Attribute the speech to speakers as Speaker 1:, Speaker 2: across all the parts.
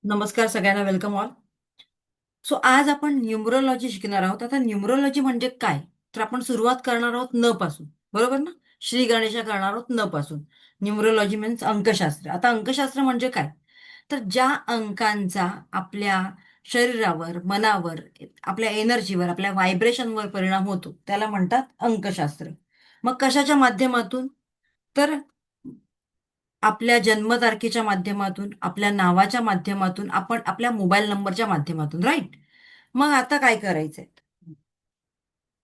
Speaker 1: नमस्कार सगळ्यांना, welcome all. So आज आपण न्यूमरोलॉजी शिकणार आहोत. आता न्यूमरोलॉजी म्हणजे काय? तर आपण सुरुवात करणार आहोत न पासून. बरोबर ना? श्री गणेशा करणार आहोत न पासून. न्यूमरोलॉजी मीन्स अंकशास्त्र. आता अंकशास्त्र म्हणजे काय? तर ज्या अंकांचा आपल्या शरीरावर, मनावर, आपल्या एनर्जीवर, आपल्या व्हायब्रेशनवर परिणाम होतो त्याला म्हणतात अंकशास्त्र. मग कशाच्या माध्यमातून? तर आपल्या जन्मतारखेच्या माध्यमातून, आपल्या नावाच्या माध्यमातून, आपण आपल्या मोबाईल नंबरच्या माध्यमातून, राईट? मग आता काय करायचंय?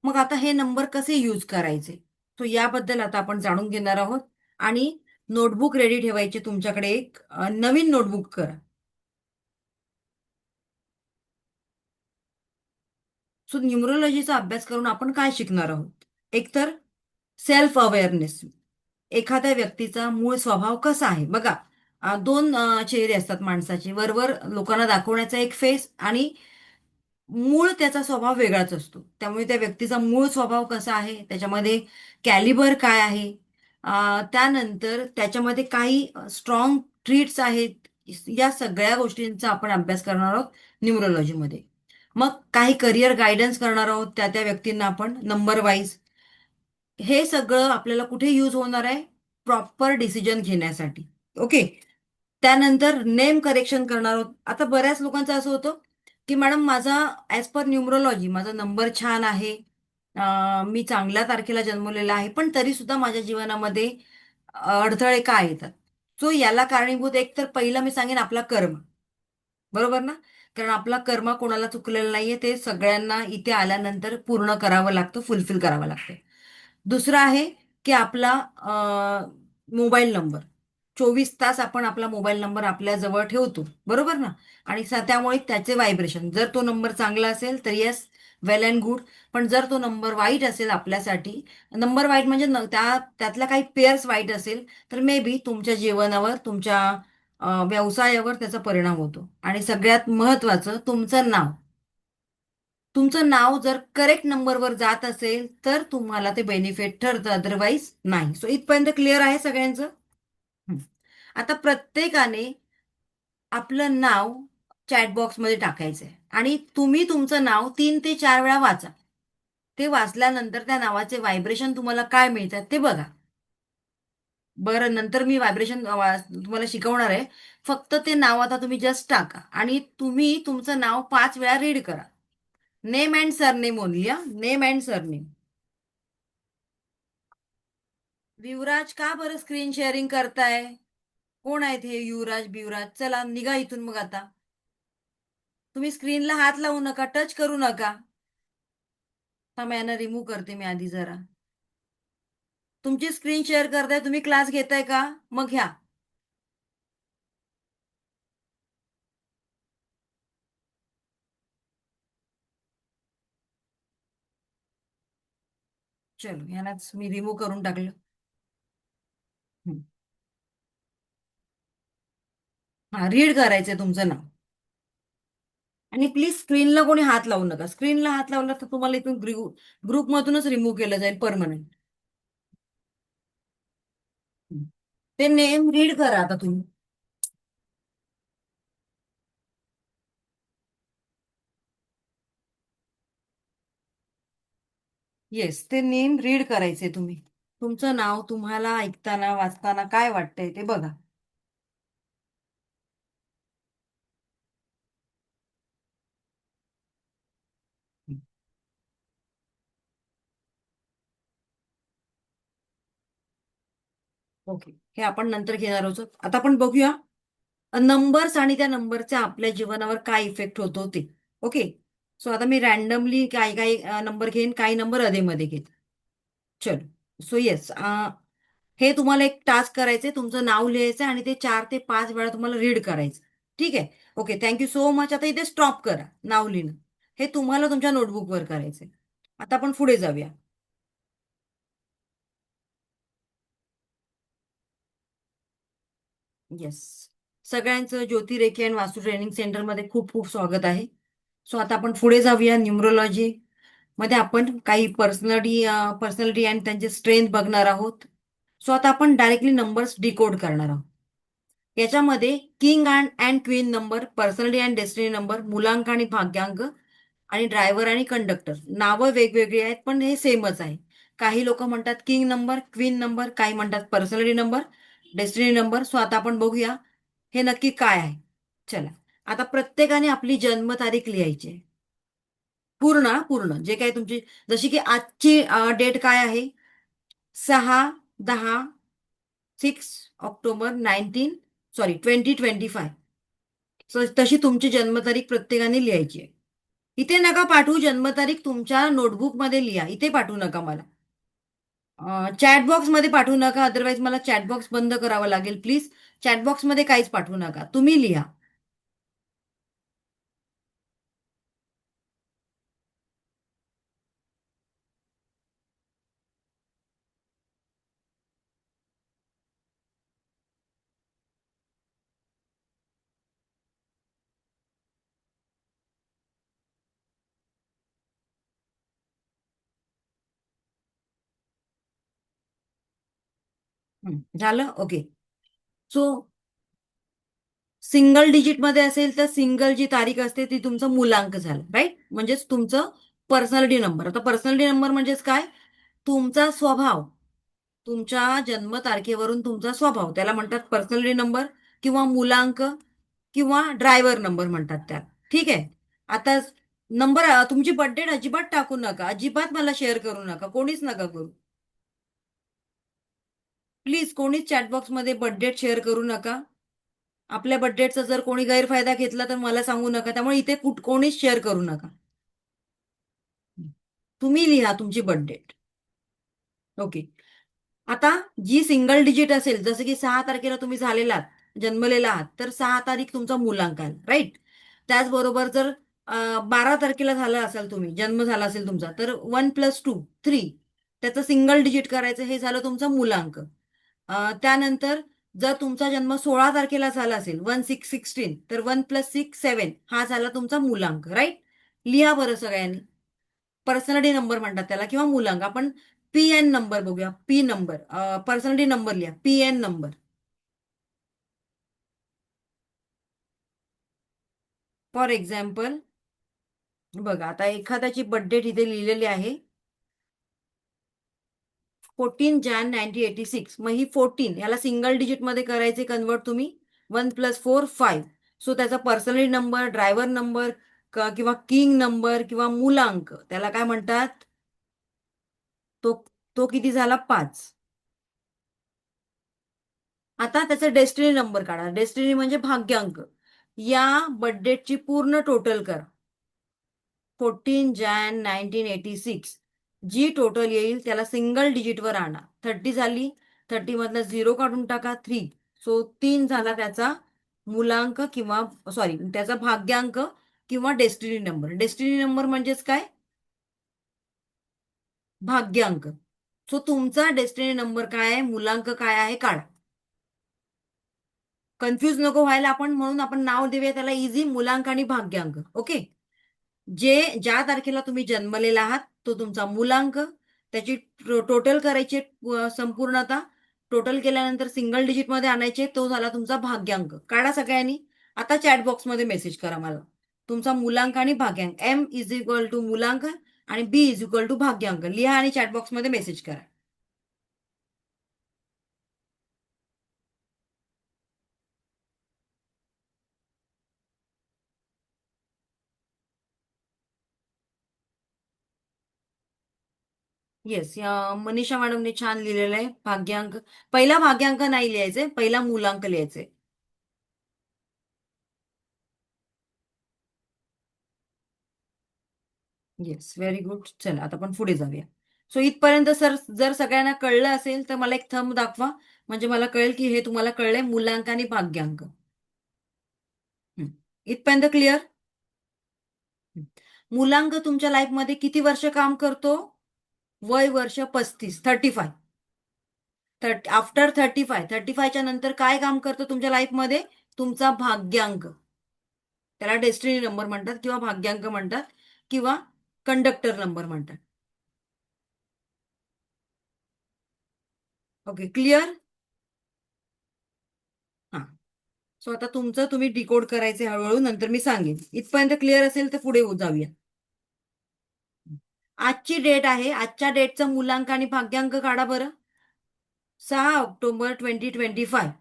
Speaker 1: मग आता हे नंबर कसे यूज करायचे? तो याबद्दल आता आपण जाणून घेणार आहोत. आणि नोटबुक रेडी ठेवायची तुमच्याकडे. एक नवीन नोटबुक करा. सो न्यूमरोलॉजीचा अभ्यास करून आपण काय शिकणार आहोत? एकतर सेल्फ अवेअरनेस. एखाद्या व्यक्तीचा मूळ स्वभाव कसा आहे बघा. दोन चेहरे असतात माणसाचे. वरवर लोकांना दाखवण्याचा एक फेस, आणि मूळ त्याचा स्वभाव वेगळाच असतो. त्यामुळे त्या व्यक्तीचा मूळ स्वभाव कसा आहे, त्याच्यामध्ये कॅलिबर काय आहे, त्यानंतर त्याच्यामध्ये काही स्ट्रॉंग ट्रीट्स आहेत. या सगळ्या गोष्टींचा आपण अभ्यास करणार आहोत न्यूमरोलॉजीमध्ये. मग काही करिअर गायडन्स करणार आहोत त्या त्या व्यक्तींना आपण नंबर वाईज. हे सगळं आपल्याला कुठे यूज होणार आहे? प्रॉपर डिसिजन घेण्यासाठी. ओके. त्यानंतर नेम करेक्शन करणार आहोत. आता बऱ्याच लोकांचं असं होतं की मॅडम, माझा ॲज पर न्यूमरोलॉजी माझा नंबर छान आहे. मी चांगल्या तारखेला जन्मलेला आहे, पण तरी सुद्धा माझ्या जीवनामध्ये अडथळे का येतात? सो याला कारणीभूत एक तर पहिलं मी सांगेन आपला कर्म. बरोबर ना? कारण आपला कर्म कोणाला चुकलेला नाहीये. ते सगळ्यांना इथे आल्यानंतर पूर्ण करावं लागतं, फुलफिल करावं लागतं. दुसरं आहे की आपला मोबाईल नंबर. 24 तास आपण आपला मोबाईल नंबर आपल्या जवळ ठेवतो. बरोबर ना? आणि त्यामुळे त्याचे व्हायब्रेशन, जर तो नंबर चांगला असेल तर येस, वेल अँड गुड. पण जर तो नंबर वाईट असेल आपल्यासाठी, नंबर वाईट म्हणजे त्यातल्या काही पेअर्स वाईट असेल, तर मे बी तुमच्या जीवनावर, तुमच्या व्यवसायावर त्याचा परिणाम होतो. आणि सगळ्यात महत्वाचं, तुमचं नाव जर करेक्ट नंबरवर जात असेल तर तुम्हाला ते बेनिफिट ठरतं, अदरवाईज नाही. सो इथपर्यंत क्लिअर आहे सगळ्यांचं? हं. आता प्रत्येकाने आपलं नाव चॅट बॉक्समध्ये टाकायचंय, आणि तुम्ही तुमचं नाव 3 ते 4 वेळा वाचा. ते वाचल्यानंतर त्या नावाचे व्हायब्रेशन तुम्हाला काय मिळतात ते बघा. बरं, नंतर मी व्हायब्रेशन तुम्हाला शिकवणार आहे. फक्त ते नाव आता तुम्ही जस्ट टाका, आणि तुम्ही तुमचं नाव 5 वेळा रीड करा. Name and surname only. Name and surname. Yuvraj, का बरं स्क्रीन शेअरिंग करताय? कोण आहेत हे युवराज बिवराज? चला निघा इथून मग आता. तुम्ही स्क्रीनला हात लावू नका, टच करू नका. थांबा, यांना रिमूव्ह करते मी आधी जरा. तुमची स्क्रीन शेअर करताय, तुम्ही क्लास घेताय का? मग घ्या. चलो, यांनाच मी रिमूव्ह करून टाकलं. हं. हा, रीड करायचंय तुमचं नाव. आणि प्लीज स्क्रीनला कोणी हात लावू नका. स्क्रीनला हात लावला तर तुम्हाला इथून ग्रुपमधूनच रिमूव्ह केलं जाईल परमनंट. ते नेम रीड करा आता तुम्ही. येस, ते नेम रीड करायचे तुम्ही. तुमचं नाव तुम्हाला ऐकताना, वाचताना काय वाटतंय ते बघा. ओके, हे आपण नंतर घेणार आहोत. आता आपण बघूया नंबर्स आणि त्या नंबरचा आपल्या जीवनावर काय इफेक्ट होतो ते. ओके. सो आता मी रॅन्डमली काही काही नंबर घेईन, काही नंबर अधेमध्ये घेत. चलो, सो येस, हे तुम्हाला एक टास्क करायचे. तुमचं नाव लिहायचं आणि ते 4 ते 5 वेळा तुम्हाला रीड करायचं. ठीक आहे? Okay, thank you so much. आता इथे स्टॉप करा नाव लिहिणं. हे तुम्हाला तुमच्या नोटबुकवर करायचंय. आता आपण पुढे जाऊया. येस. सगळ्यांचं ज्योतिरेखी आणि वास्तू ट्रेनिंग सेंटरमध्ये खूप खूप स्वागत आहे. सो आता आपण पुढे जाऊया. न्यूमरोलॉजी मध्ये आपण काही पर्सनॅलिटी आणि त्यांचे स्ट्रेंथ बघणार आहोत. सो आता आपण डायरेक्टली नंबर्स डिकोड करणार आहोत. याच्यामध्ये king and queen number, personality and destiny number, मुलांक आणि भाग्यांक, आणि ड्रायव्हर आणि कंडक्टर. नावं वेगवेगळी आहेत पण हे सेमच आहे. काही लोक म्हणतात किंग नंबर, क्वीन नंबर, काही म्हणतात personality number, destiny number. So आता आपण बघूया हे नक्की काय आहे. चला, आता प्रत्येकाने आपली जन्मतारीख लिहायची आहे. पूर्ण जे काही तुमची, जशी की आजची डेट काय आहे, 6/10/6 ऑक्टोबर 2025. सो तशी तुमची जन्मतारीख प्रत्येकाने लिहायची आहे. इथे नका पाठवू जन्मतारीख, तुमच्या नोटबुकमध्ये लिहा, इथे पाठवू नका मला. चॅटबॉक्समध्ये पाठवू नका, अदरवाईज मला चॅटबॉक्स बंद करावा लागेल. प्लीज चॅटबॉक्समध्ये काहीच पाठवू नका, तुम्ही लिहा. झालं, ओके. सो सिंगल डिजिट मध्ये असेल तर सिंगल जी तारीख असते ती तुमचं मुलांक झालं, राईट? म्हणजेच तुमचं पर्सनॅलिटी नंबर. आता पर्सनॅलिटी नंबर म्हणजेच काय, तुमचा स्वभाव, तुमच्या जन्मतारखेवरून तुमचा स्वभाव, त्याला म्हणतात पर्सनॅलिटी नंबर किंवा मुलांक किंवा ड्रायव्हर नंबर म्हणतात त्याला. ठीक आहे. आता नंबर, तुमची बर्थडेट अजिबात टाकू नका, अजिबात मला शेअर करू नका, कोणीच नका करू. प्लीज कोणीच चॅटबॉक्समध्ये बर्थडेट शेअर करू नका. आपल्या बर्थडेटचा जर कोणी गैरफायदा घेतला तर मला सांगू नका. त्यामुळे इथे कोणीच शेअर करू नका. तुम्ही लिहा तुमची बर्थडेट. ओके. आता जी सिंगल डिजिट असेल, जसं की 6 तारखेला तुम्ही झालेला आहात, जन्मलेला आहात, तर 6 तारीख तुमचा मुलांक आहे, राईट? त्याचबरोबर जर 12 तारखेला झाला असाल, तुम्ही जन्म झाला असेल तुमचा, तर 1+2 3, त्याचं सिंगल डिजिट करायचं, हे झालं तुमचा मुलांक. त्यानंतर जर तुमचा जन्म 16 तारखेला झाला असेल, 1/6/16, तर 1+6 7, हा झाला तुमचा मुलांक, राईट? लिहा बरं सगळ्यांनी. पर्सनॅलिटी नंबर म्हणतात त्याला किंवा मुलांक. आपण PN नंबर बघूया. पी नंबर, पर्सनॅलिटी नंबर लिहा, PN नंबर. फॉर एक्झाम्पल, बघा आता एखाद्याची बर्थडे इथे लिहिलेली आहे, 14 Jan 1986. मग ही 14 याला सिंगल डिजिटमध्ये करायचे कन्वर्ट तुम्ही, 1+4 5. सो त्याचा पर्सनॅलिटी नंबर, ड्रायव्हर नंबर किंवा किंग नंबर किंवा मुलांक, त्याला काय म्हणतात, तो तो किती झाला, 5. आता त्याचा डेस्टिनी नंबर काढा. डेस्टिनी म्हणजे भाग्यांक. या बर्थडेटची पूर्ण टोटल करा. 14 Jan 1986, जी टोटल येईल त्याला सिंगल डिजिटवर आणा. 30 झाली, 30 मधलं 0 काढून टाका, 3. सो 3 झाला त्याचा मुलांक किंवा, सॉरी, त्याचा भाग्यांक किंवा डेस्टिनी नंबर. डेस्टिनी नंबर म्हणजेच काय, भाग्यांक. सो तुमचा डेस्टिनी नंबर काय आहे, मुलांक काय आहे, काढा. कन्फ्यूज नको व्हायला, आपण म्हणून आपण नाव देऊया त्याला इझी, मुलांक आणि भाग्यांक. ओके. ज्या तारखेला तुम्ही जन्मलेला आहात तो तुमचा मुलांक, त्याची टोटल करायची, संपूर्णता टोटल केल्यानंतर सिंगल डिजिट मध्ये आणायचे, तो झाला तुमचा भाग्यांक. काढा सगळ्यांनी. आता चॅट बॉक्समध्ये मेसेज करा मला तुमचा मुलांक आणि भाग्यांक. M=, मुलांक आणि B=, भाग्यांक लिहा आणि चॅट बॉक्समध्ये मेसेज करा. येस, या मनीषा मॅडमने छान लिहिलेलं आहे. भाग्यांक, पहिला भाग्यांक नाही लिहायचे, पहिला मुलांक लिहायचे. Yes, very good. चला आता आपण पुढे जाऊया. सो इथपर्यंत सर, जर सगळ्यांना कळलं असेल तर मला एक थंब दाखवा, म्हणजे मला कळेल की हे तुम्हाला कळलंय, मूल्यांक आणि भाग्यांक. हं. इथपर्यंत क्लिअर? मूलांक तुमच्या लाईफमध्ये किती वर्ष काम करतो? वय वर्ष 35, 35. आफ्टर 35च्या नंतर काय काम करतो तुमच्या लाईफमध्ये? तुमचा भाग्यांक. त्याला डेस्टिनी नंबर म्हणतात किंवा भाग्यांक म्हणतात किंवा कंडक्टर नंबर म्हणतात. Okay, clear? हा. सो आता तुमचं तुम्ही डिकोड करायचे हळूहळू, नंतर मी सांगेन. इथपर्यंत क्लिअर असेल तर पुढे जाऊया. आजची डेट आहे, आजच्या डेटचा मूलांक आणि भाग्यांक काढा बरं. 6 ऑक्टोबर 2025.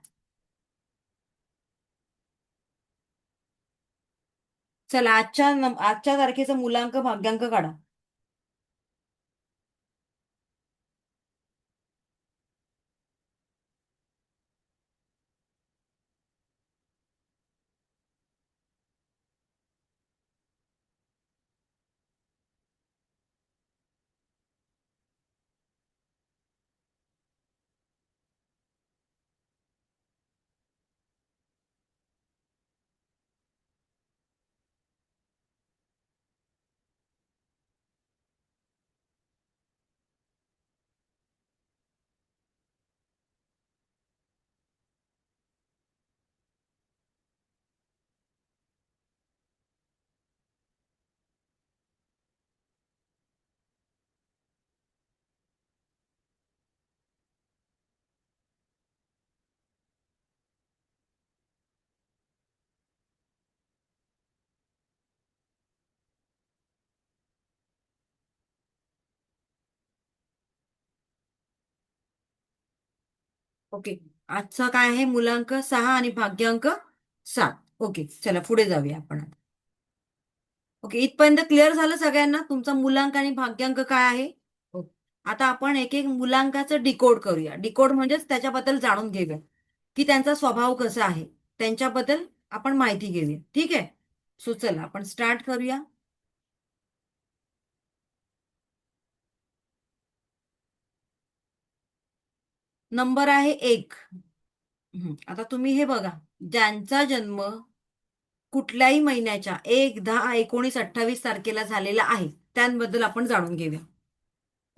Speaker 1: चला आजच्या तारखेचा मूलांक भाग्यांक काढा. ओके. आजचा काय आहे मूलांक 6 आणि भाग्यांक 7. ओके, चला पुढे जाऊया आपण. ओके, इथपर्यंत क्लिअर झालं सगळ्यांना तुमचा मूलांक आणि भाग्यांक काय आहे? ओके. आता आपण एक एक मूलांकाचं डिकोड करूया. डिकोड म्हणजेच त्याच्याबद्दल जाणून घेऊया की त्यांचा स्वभाव कसा आहे, त्यांच्याबद्दल आपण माहिती घेऊया. ठीक आहे. सो चला आपण स्टार्ट करूया. नंबर आहे 1. आता तुम्ही हे बघा, ज्यांचा जन्म कुठल्याही महिन्याच्या 1, 10, 19, 28 तारखेला झालेला आहे त्यांबद्दल आपण जाणून घेऊया.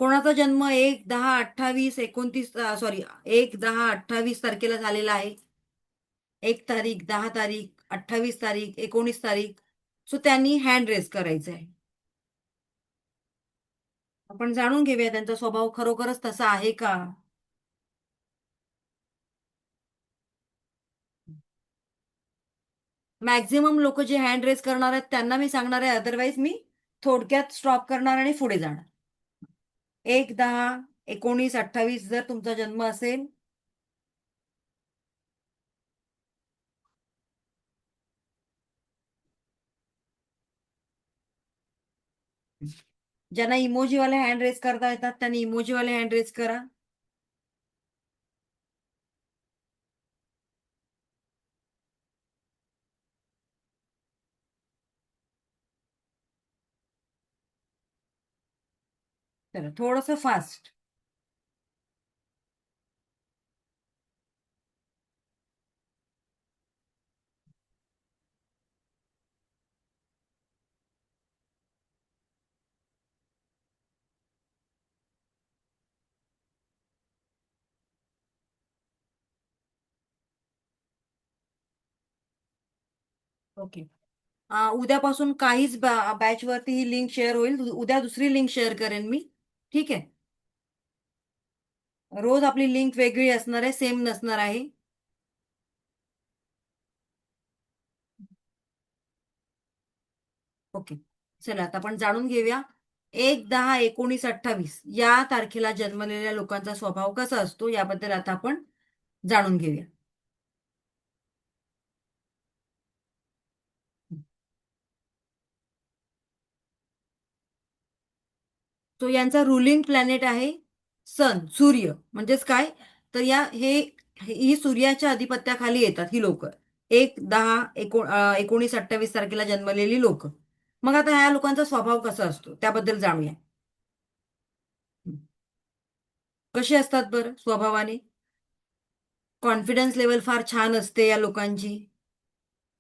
Speaker 1: कोणाचा जन्म 1, 10, 28, 29, सॉरी 1, 10, 28 तारखेला झालेला आहे? 1 तारीख, 10 तारीख, 28 तारीख, 19 तारीख. सो त्यांनी हँड रेस करायचं आहे. आपण जाणून घेऊया त्यांचा स्वभाव खरोखरच तसा आहे का. मॅक्झिमम लोक जे हँड रेस करणार आहेत त्यांना मी सांगणार आहे, अदरवाईज मी थोडक्यात स्टॉप करणार आणि पुढे जाणार. 1, 10, 19, 28 जर तुमचा जन्म असेल, ज्यांना इमोजीवाले हँड रेस करता येतात त्यांनी इमोजीवाले हँड रेस करा. चला थोडस फास्ट. ओके. उद्यापासून काहीच बॅचवरती ही लिंक शेअर होईल. उद्या दुसरी लिंक शेअर करेन मी. ठीक आहे. रोज आपली लिंक वेगळी असणार आहे, सेम नसणार आहे. ओके. चला आता आपण जाणून घेऊया 1, 10, 19, 28 या तारखेला जन्मलेल्या लोकांचा स्वभाव कसा असतो याबद्दल आता आपण जाणून घेऊया. तो यांचा रुलिंग प्लॅनेट आहे सन, सूर्य. म्हणजेच काय, तर ही सूर्याच्या अधिपत्याखाली येतात ही लोक. 1, 10, 19, 28 तारखेला जन्मलेली लोक. मग आता ह्या लोकांचा स्वभाव कसा असतो त्याबद्दल जाणूया. कसे असतात बरं स्वभावाने? कॉन्फिडन्स लेवल फार छान असते या लोकांची.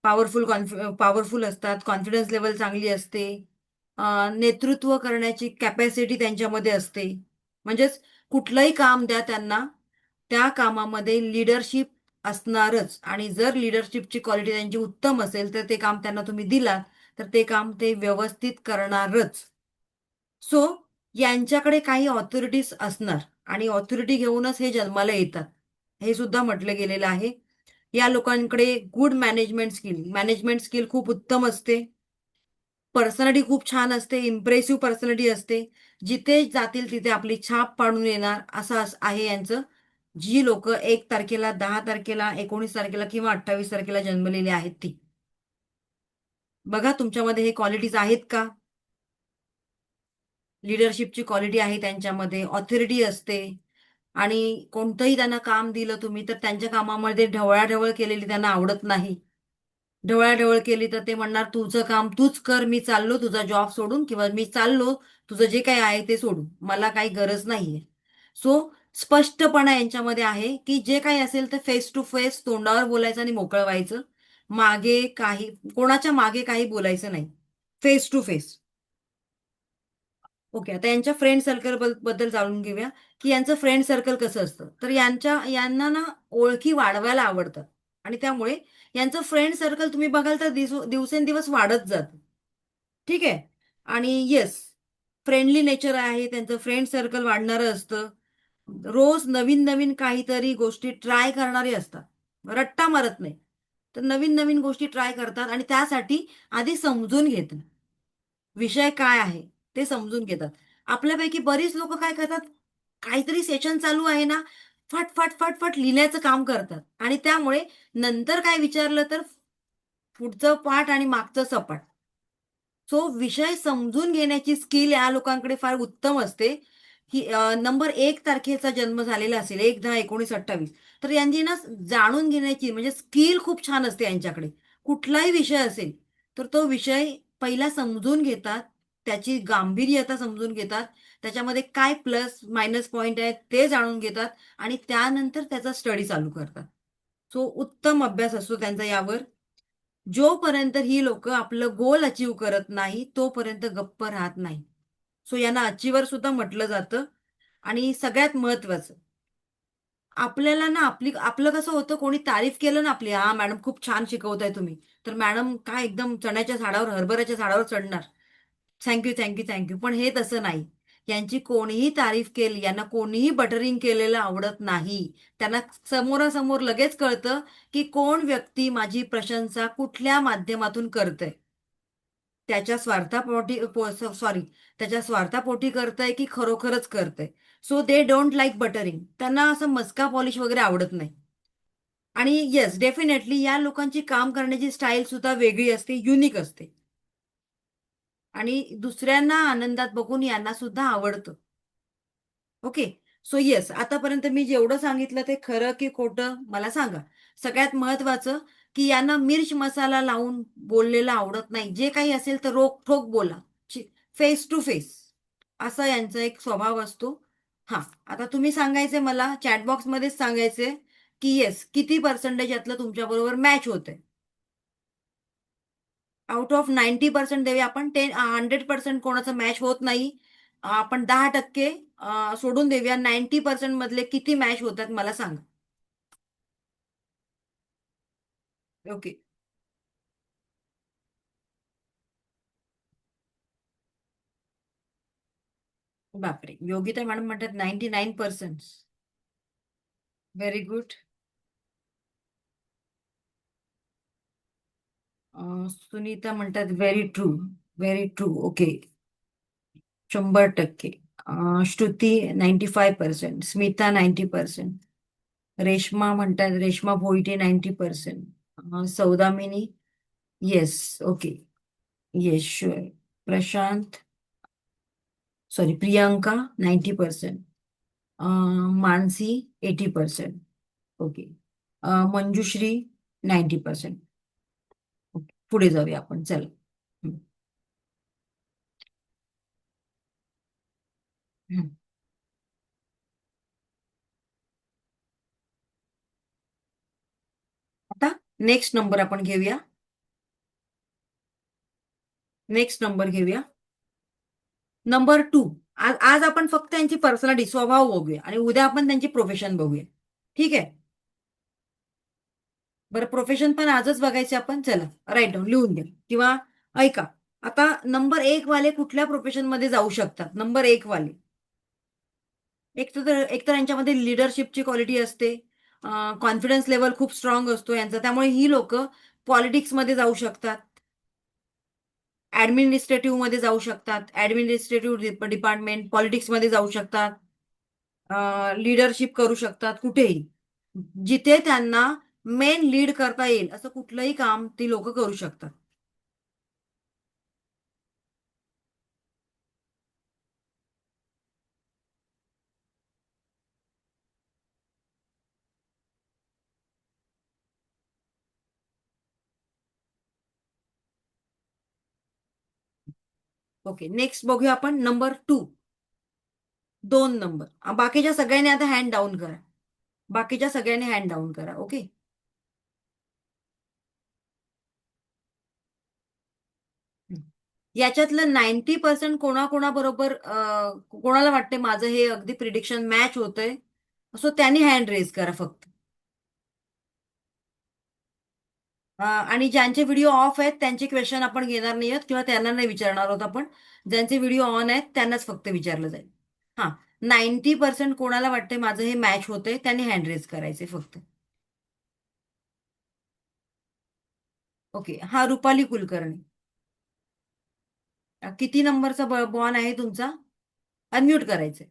Speaker 1: पॉवरफुल असतात, कॉन्फिडन्स लेवल चांगली असते. नेतृत्व करण्याची कॅपॅसिटी त्यांच्यामध्ये असते. म्हणजेच कुठलंही काम द्या त्यांना, त्या कामामध्ये लिडरशिप असणारच. आणि जर लिडरशिपची क्वालिटी त्यांची उत्तम असेल तर ते काम त्यांना तुम्ही दिलात तर ते काम ते व्यवस्थित करणारच. सो यांच्याकडे काही ऑथॉरिटीज असणार आणि ऑथॉरिटी घेऊनच हे जन्माला येतात, हे सुद्धा म्हटलं गेलेलं आहे. या लोकांकडे गुड मॅनेजमेंट स्किल खूप उत्तम असते. पर्सनॅलिटी खूप छान असते, इम्प्रेसिव्ह पर्सनॅलिटी असते. जिथे जातील तिथे आपली छाप पाडून येणार असं आहे यांचं. जी लोक 1 तारखेला, 10 तारखेला, 19 तारखेला किंवा 28 तारखेला जन्मलेली आहेत ती. बघा तुमच्यामध्ये हे क्वालिटीज आहेत का? लिडरशिपची क्वालिटी आहे त्यांच्यामध्ये, ऑथॉरिटी असते. आणि कोणतंही त्यांना काम दिलं तुम्ही तर त्यांच्या कामामध्ये ढवळाढवळ केलेली त्यांना आवडत नाही. ढवळाढवळ केली तर ते म्हणणार तुझं काम तूच कर, मी चाललो तुझा जॉब सोडून, किंवा मी चाललो तुझं जे काही आहे ते सोडून, मला काही गरज नाहीये. सो स्पष्टपणा यांच्यामध्ये आहे की जे काही असेल ते फेस टू फेस तोंडावर बोलायचं आणि मोकळं व्हायचं. मागे काही, कोणाच्या मागे काही बोलायचं नाही. Face to face. ओके, आता यांच्या फ्रेंड सर्कल बद्दल जाणून घेऊया की यांचं फ्रेंड सर्कल कसं असतं. तर यांना ना ओळखी वाढवायला आवडतात. आणि त्यामुळे यांचं फ्रेंड सर्कल तुम्ही बघाल तर दिवसेंदिवस वाढत जातं. ठीक आहे. आणि येस, फ्रेंडली नेचर आहे त्यांचं, फ्रेंड सर्कल वाढणारं असतं. रोज नवीन नवीन काहीतरी गोष्टी ट्राय करणारे असतात. रट्टा मारत नाही. तर नवीन नवीन गोष्टी ट्राय करतात आणि त्यासाठी आधी समजून घेतात. विषय काय आहे ते समजून घेतात. आपल्यापैकी बरीच लोक काय करतात, काहीतरी सेशन चालू आहे ना, फट फट फट फट लिहिण्याचं काम करतात आणि त्यामुळे नंतर काय विचारलं तर पुढचं पाठ आणि मागचं सपाट. सो विषय समजून घेण्याची स्किल या लोकांकडे फार उत्तम असते. की नंबर 1 तारखेचा जन्म झालेला असेल, 1, 10, 19, 28, तर यांची ना जाणून घेण्याची म्हणजे स्किल खूप छान असते यांच्याकडे. कुठलाही विषय असेल तर तो विषय पहिला समजून घेतात, त्याची गांभीर्यता समजून घेतात, त्याच्यामध्ये काय प्लस मायनस पॉइंट आहेत ते जाणून घेतात आणि त्यानंतर त्याचा स्टडी चालू करतात. सो उत्तम अभ्यास असतो त्यांचा यावर. जोपर्यंत ही लोक आपलं गोल अचीव करत नाही तोपर्यंत गप्प राहत नाही. सो यांना अचीवर सुद्धा म्हटलं जातं. आणि सगळ्यात महत्वाचं, आपल्याला ना आपलं कसं होतं, कोणी तारीफ केलं ना आपली, हा मॅडम खूप छान शिकवताय तुम्ही, तर मॅडम काय एकदम चण्याच्या झाडावर, हरभऱ्याच्या झाडावर चढणार. Thank you thank you thank you. पण हे तसं नाही. यांची कोणीही तारीफ केली, यांना कोणीही बटरिंग केलेलं आवडत नाही. त्यांना समोरासमोर लगेच कळतं की कोण व्यक्ती माझी प्रशंसा कुठल्या माध्यमातून करते. त्याच्या स्वार्थापोटी, सॉरी, त्याच्या स्वार्थापोटी करतंय की खरोखरच करतंय. So they don't like buttering. त्यांना असं मस्का पॉलिश वगैरे आवडत नाही. आणि येस, डेफिनेटली या लोकांची काम करण्याची स्टाईल सुद्धा वेगळी असते, युनिक असते. आणि दुसऱ्यांना आनंदात बघून यांना सुद्धा आवडतं. ओके. सो येस, आतापर्यंत मी जेवढं सांगितलं ते खरं की खोटं मला सांगा. सगळ्यात महत्वाचं की यांना मिर्च मसाला लावून बोललेलं आवडत नाही. जे काही असेल तर रोखठोक बोला, फेस टू फेस. असा यांचा एक स्वभाव असतो. हा, आता तुम्ही सांगायचे मला चॅटबॉक्समध्येच सांगायचे की येस, किती पर्सेंटेज यातलं तुमच्याबरोबर मॅच होतंय. आउट ऑफ 90% देऊया आपण. 100% कोणाचं मॅच होत नाही. आपण 10% सोडून देऊया. 90% मधले किती मॅच होतात मला सांगा. ओके. बापरे, योगिता मॅडम म्हणतात 99%. Very good. सुनीता म्हणतात very true. Very true. Okay. 100%. Shruti 95%, Smita 90%, Reshma म्हणतात, Reshma Bhoite 90%, Saudamini, yes, okay, yes, sure, Prashant, sorry, Priyanka 90%, Mansi 80%, okay, Manjushri 90%. Okay, पुढे जाऊया आपण, चला. हम्म, हम्म. आता नेक्स्ट नंबर आपण घेऊया. नेक्स्ट नंबर घेऊया. नंबर 2. आज आपण फक्त यांची पर्सनॅलिटी, स्वभाव बघूया आणि उद्या आपण त्यांची प्रोफेशन बघूया. ठीक आहे. बरं, प्रोफेशन पण आजच बघायचे आपण. चला, राईट डाऊन, लिहून घ्या किंवा ऐका. आता नंबर 1 वाले कुठल्या प्रोफेशन मध्ये जाऊ शकतात? नंबर 1 वाले, एक तर यांच्यामध्ये लिडरशिपची क्वालिटी असते. कॉन्फिडन्स लेवल खूप स्ट्रॉंग असतो यांचा, त्यामुळे ही लोक पॉलिटिक्समध्ये जाऊ शकतात, ऍडमिनिस्ट्रेटिव्ह मध्ये जाऊ शकतात, ऍडमिनिस्ट्रेटिव्ह डिपार्टमेंट, पॉलिटिक्समध्ये जाऊ शकतात, लीडरशिप करू शकतात कुठेही, जिथे त्यांना मेन लीड करता येईल असं कुठलंही काम ती लोक करू शकतात. ओके, नेक्स्ट बघूया आपण नंबर 2. 2 नंबर. बाकीच्या सगळ्यांनी आता हँड डाऊन करा. बाकीच्या सगळ्यांनी हँड डाऊन करा. ओके. याच्यातलं 90% कोणाकोणाबरोबर कोणाला वाटते माझं हे अगदी प्रिडिक्शन मॅच होतंय, सो त्यांनी हँड रेज करा फक्त. आणि ज्यांचे व्हिडिओ ऑफ आहेत त्यांचे क्वेश्चन आपण घेणार नाही आहोत किंवा त्यांना नाही विचारणार आहोत आपण. ज्यांचे व्हिडिओ ऑन आहेत त्यांनाच फक्त विचारलं जाईल. हा, 90% कोणाला वाटते माझं हे मॅच होतंय त्यांनी हँड रेज करायचे फक्त. ओके, हा रुपाली कुलकर्णी. किती नंबरचा बॉन आहे तुमचा? अनम्यूट करायचंय.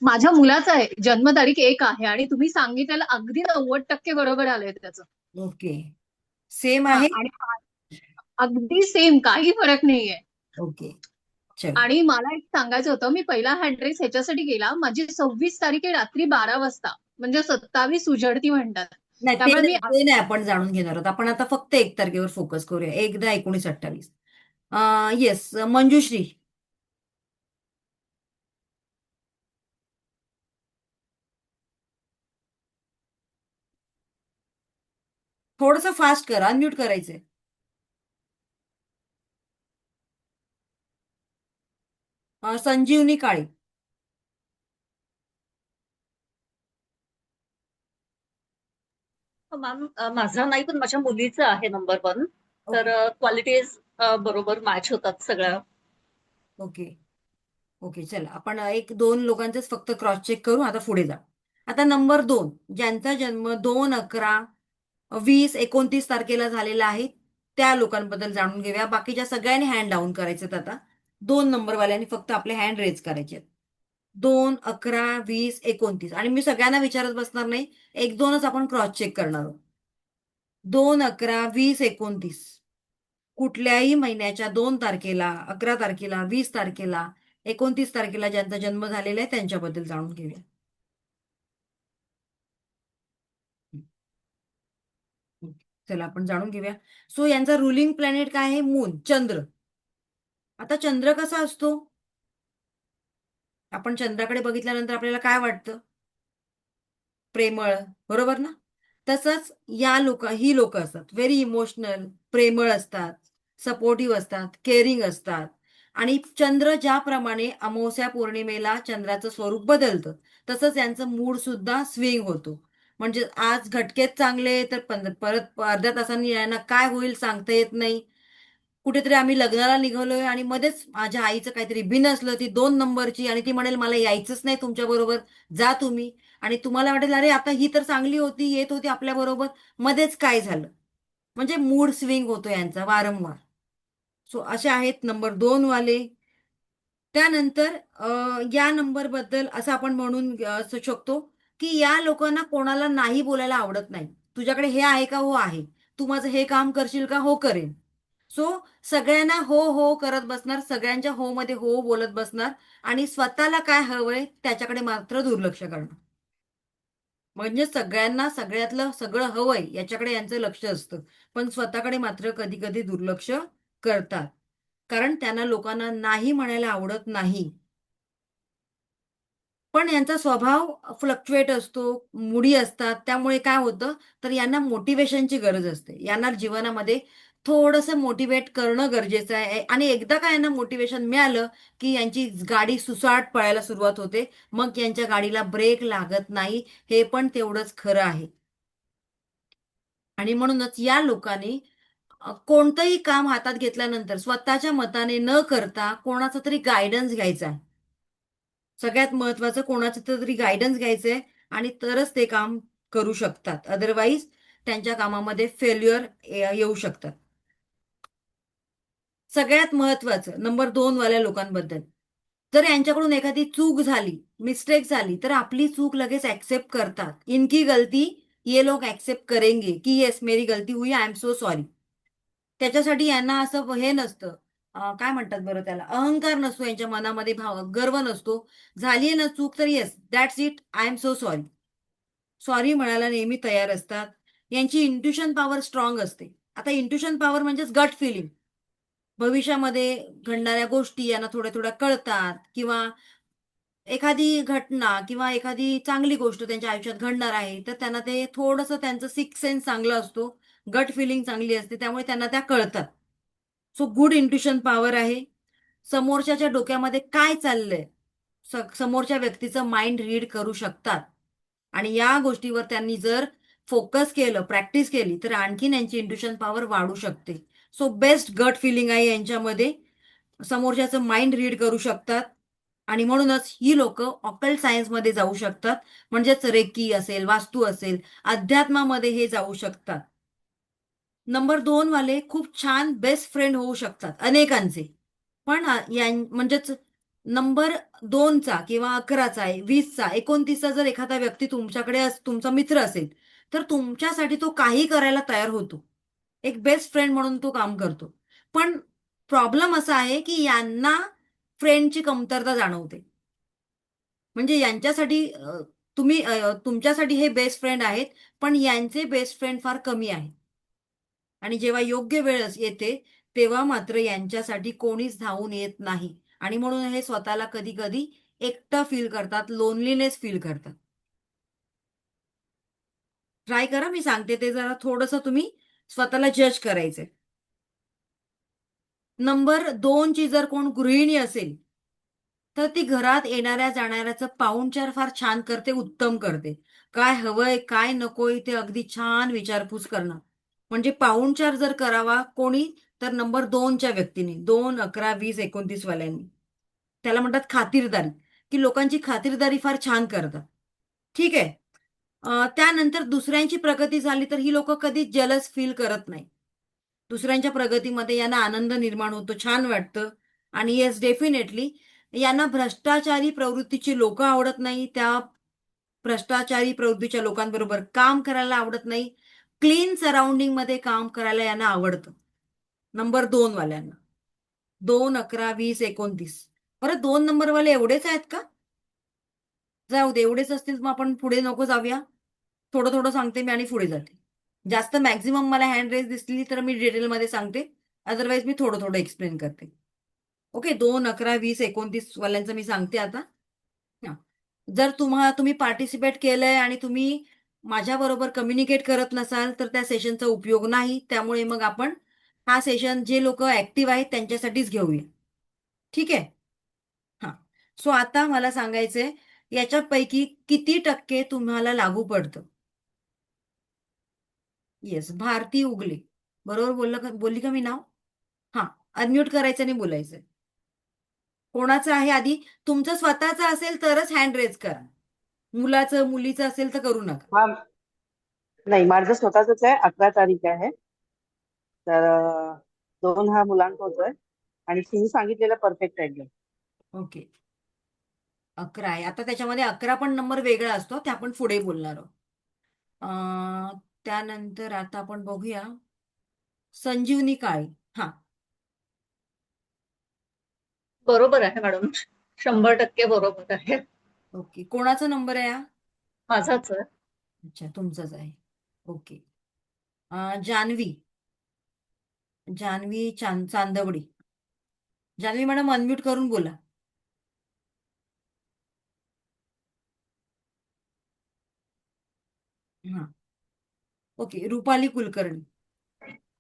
Speaker 2: माझ्या मुलाचा आहे, जन्मतारीख 1 आहे आणि तुम्ही सांगितलेलं अगदी 90% बरोबर आलंय त्याचं.
Speaker 1: ओके, सेम
Speaker 2: हा,
Speaker 1: आहे.
Speaker 2: आणि अगदी सेम, काही फरक नाहीये.
Speaker 1: ओके, चलो.
Speaker 2: आणि मला एक सांगायचं होतं, मी पहिला हँड्रेस ह्याच्यासाठी केला, माझी 26 तारीख आहे रात्री 12 वाजता, म्हणजे 27 उजडती म्हणतात.
Speaker 1: नाही, ते
Speaker 2: त्यामुळे मी
Speaker 1: नाही, ते नाही आपण जाणून घेणार आहोत. आपण आता फक्त 1 तारखेवर फोकस करूया. 1/10/1928. येस, मंजुश्री. थोडस फास्ट करा, अनम्यूट करायचंय. संजीवनी काळे.
Speaker 3: मॅम, माझा नाही पण माझ्या मुलीचा आहे नंबर 1. तर
Speaker 1: ओके.
Speaker 3: क्वालिटीज बरोबर मॅच होतात सगळ्या.
Speaker 1: ओके. ओके, चला आपण 1-2 लोकांचंच फक्त क्रॉस चेक करू. आता पुढे जा. आता नंबर 2, ज्यांचा जन्म 2/11/20-29 तारखेला झालेला आहे, त्या लोकांबद्दल जाणून घेऊया. बाकीच्या सगळ्यांनी हँड डाऊन करायचे आता. 2 नंबरवाल्यांनी फक्त आपले हँड रेज करायचे. 2/11/20-29, आणि मी सगळ्यांना विचारत बसणार नाही, 1-2च आपण क्रॉस चेक करणार आहोत. 2/11/20-29, कुठल्याही महिन्याच्या 2 तारखेला, 11 तारखेला, 20 तारखेला, 29 तारखेला ज्यांचा जन्म झालेला आहे त्यांच्याबद्दल जाणून घेऊया. चला आपण जाणून घेऊया. सो यांचा रुलिंग प्लॅनेट काय आहे? मून, चंद्र. आता चंद्र कसा असतो? आपण चंद्राकडे बघितल्यानंतर आपल्याला काय वाटतं? प्रेमळ, बरोबर ना? तसंच ही लोक असतात, व्हेरी इमोशनल, प्रेमळ असतात, सपोर्टिव्ह असतात, केअरिंग असतात. आणि चंद्र ज्याप्रमाणे अमावस्या पौर्णिमेला चंद्राचं स्वरूप बदलतं, तसंच यांचं मूड सुद्धा स्विंग होतो. म्हणजे आज घटकेत चांगले, तर परत अर्ध्या तासांनी यांना काय होईल सांगता येत नाही. कुठेतरी आम्ही लग्नाला निघालोय आणि मध्येच माझ्या आईचं काहीतरी बिन असलं, ती 2 नंबरची, आणि ती म्हणेल मला यायचंच नाही तुमच्या बरोबर, जा तुम्ही. आणि तुम्हाला वाटेल अरे आता ही तर चांगली होती, येत होती आपल्या बरोबर, मध्येच काय झालं. म्हणजे मूड स्विंग होतो यांचा वारंवार. सो असे आहेत नंबर 2 वाले. त्यानंतर या नंबरबद्दल असं आपण म्हणून असू शकतो की या लोकांना कोणाला नाही बोलायला आवडत नाही. तुझ्याकडे हे आहे का? हो आहे. तू माझं हे काम करशील का? हो करेन. सो सगळ्यांना हो हो करत बसणार, सगळ्यांच्या हो मध्ये हो बोलत बसणार, आणि स्वतःला काय हवंय त्याच्याकडे मात्र दुर्लक्ष करणार. म्हणजे सगळ्यांना सगळ्यातलं सगळं हवंय याच्याकडे यांचं लक्ष असतं, पण स्वतःकडे मात्र कधी कधी दुर्लक्ष करतात, कारण त्यांना लोकांना नाही म्हणायला आवडत नाही. पण यांचा स्वभाव फ्लक्च्युएट असतो, मुडी असतात. त्यामुळे काय होतं, तर यांना मोटिवेशनची गरज असते. यांना जीवनामध्ये थोडंसं मोटिवेट करणं गरजेचं आहे, आणि एकदा का यांना मोटिवेशन मिळालं की यांची गाडी सुसाट पळायला सुरुवात होते. मग यांच्या गाडीला ब्रेक लागत नाही, हे पण तेवढंच खरं आहे. आणि म्हणूनच या लोकांनी कोणतंही काम हातात घेतल्यानंतर स्वतःच्या मताने न करता कोणाचा तरी गायडन्स घ्यायचा. सगळ्यात महत्वाचं कोणाचं तरी गायडन्स घ्यायचंय आणि तरच ते काम करू शकतात. अदरवाईज त्यांच्या कामामध्ये फेल्युअर येऊ शकतात. सगळ्यात महत्वाचं नंबर 2 वाल्या लोकांबद्दल, जर यांच्याकडून एखादी चूक झाली, मिस्टेक झाली, तर आपली चूक लगेच ऍक्सेप्ट करतात. इनकी गलती ये लोग ऍक्सेप्ट करेंगे की येस मेरी गलती हुई, आय एम सो सॉरी. त्याच्यासाठी यांना असं हे नसतं, काय म्हणतात बरं त्याला, अहंकार नसतो यांच्या मनामध्ये, गर्व नसतो. झालीये ना चूक तर yes that's it, I am so sorry. Sorry म्हणायला नेहमी तयार असतात. यांची इंट्युशन पॉवर स्ट्रॉंग असते. आता इंट्युशन पॉवर म्हणजेच गट फिलिंग. भविष्यामध्ये घडणाऱ्या गोष्टी यांना थोड्या थोड्या कळतात, किंवा एखादी घटना किंवा एखादी चांगली गोष्ट त्यांच्या आयुष्यात घडणार आहे, तर त्यांना ते थोडंसं, त्यांचं सिक्स सेन्स चांगलं असतो, गट फिलिंग चांगली असते, त्यामुळे त्यांना त्या कळतात. सो गुड इंट्युशन पॉवर आहे. समोरच्याच्या डोक्यामध्ये काय चाललंय, समोरच्या व्यक्तीचं माइंड रीड करू शकतात. आणि या गोष्टीवर त्यांनी जर फोकस केलं, प्रॅक्टिस केली, तर आणखीन यांची इंट्युशन पॉवर वाढू शकते. सो बेस्ट गट फिलिंग आहे यांच्यामध्ये. समोरच्याचं माइंड रीड करू शकतात आणि म्हणूनच ही लोक ऑकल्ट सायन्समध्ये जाऊ शकतात. म्हणजेच रेकी असेल, वास्तू असेल, अध्यात्मामध्ये हे जाऊ शकतात. नंबर 2 वाले खूप छान बेस्ट फ्रेंड होऊ शकतात अनेकांचे. पण म्हणजेच नंबर 2चा किंवा 11चा, 20चा, 29चा जर एखादा व्यक्ती तुमच्याकडे तुमचा मित्र असेल, तर तुमच्यासाठी तो काही करायला तयार होतो. एक बेस्ट फ्रेंड म्हणून तो काम करतो. पण प्रॉब्लेम असा आहे की यांना फ्रेंडची कमतरता जाणवते. म्हणजे यांच्यासाठी तुमच्यासाठी हे बेस्ट फ्रेंड आहेत, पण यांचे बेस्ट फ्रेंड फार कमी आहेत. आणि जेव्हा योग्य वेळ येते, तेव्हा मात्र यांच्यासाठी कोणीच धावून येत नाही. आणि म्हणून हे स्वतःला कधी कधी एकटं फील करतात, लोनलीनेस फील करतात. ट्राय करा, मी सांगते ते जरा थोडंसं तुम्ही स्वतःला जज करायचंय. नंबर 2 ची जर कोण गृहिणी असेल, तर ती घरात येणाऱ्या जाणाऱ्याचं पाहुणचार फार छान करते, उत्तम करते. काय हवंय, काय नकोय ते अगदी छान विचारपूस करणं. म्हणजे पाहुणचार जर करावा कोणी, तर नंबर 2च्या व्यक्तीने, 2, 11, 20, 29 वाल्यांनी. त्याला म्हणतात खातिरदारी, की लोकांची खातिरदारी फार छान करतात. ठीक आहे. त्यानंतर दुसऱ्यांची प्रगती झाली तर ही लोक कधीच जलस फील करत नाही. दुसऱ्यांच्या प्रगतीमध्ये यांना आनंद निर्माण होतो, छान वाटतं. आणि येस डेफिनेटली यांना भ्रष्टाचारी प्रवृत्तीची लोक आवडत नाही. त्या भ्रष्टाचारी प्रवृत्तीच्या लोकांबरोबर काम करायला आवडत नाही. क्लीन सराउंडिंग मध्ये काम करायला यांना आवडतं. नंबर 2 वाल्यांना. 2, 11, 20, 29. बरं, 2 नंबरवाले एवढेच आहेत का? जाऊ दे, एवढेच असतील मग आपण पुढे नको जाऊया. थोडं थोडं सांगते मी आणि पुढे जाते. जास्त मॅक्झिमम मला हँड रेस दिसली तर मी डिटेलमध्ये सांगते, अदरवाईज मी थोडं थोडं एक्सप्लेन करते. ओके, 2, 11, 20, 29 वाल्यांचं मी सांगते आता. हा. जर तुम्ही पार्टिसिपेट केलंय आणि तुम्ही माझ्याबरोबर कम्युनिकेट करत नसाल, तर त्या सेशनचा उपयोग नाही. त्यामुळे मग आपण हा सेशन जे लोक ऍक्टिव्ह आहेत त्यांच्यासाठीच घेऊया. ठीक आहे. हा. सो आता मला सांगायचंय, याच्यापैकी किती टक्के तुम्हाला लागू पडतं? येस, भारती उगले. बरोबर बोलली का मी नाव? हा. अनम्यूट करायचं आणि बोलायचं. कोणाचं आहे आधी? तुमचं स्वतःचं असेल तरच हँड रेज करा. मुलाचं, मुलीचं असेल तर करू नका.
Speaker 4: हा, नाही माझं स्वतःच आहे. 11 तारीख आहे. तर 2 हा मुलांचा होतोय आणि तुम्ही सांगितलेलं परफेक्ट आहे एकदम.
Speaker 1: ओके. 11 आहे. आता त्याच्यामध्ये 11 पण नंबर वेगळा असतो, ते आपण पुढे बोलणार आहोत. त्यानंतर आता आपण बघूया संजीवनी काळे. हा.
Speaker 3: बरोबर आहे मॅडम, 100% बरोबर आहे.
Speaker 1: ओके, कोणाचा नंबर आहे हा?
Speaker 3: माझाच आहे.
Speaker 1: अच्छा, तुमचाच आहे. Okay. Janhavi, Janhavi Chandwadi. Janhavi madam unmute करून बोला. हा. Okay, Rupali Kulkarni.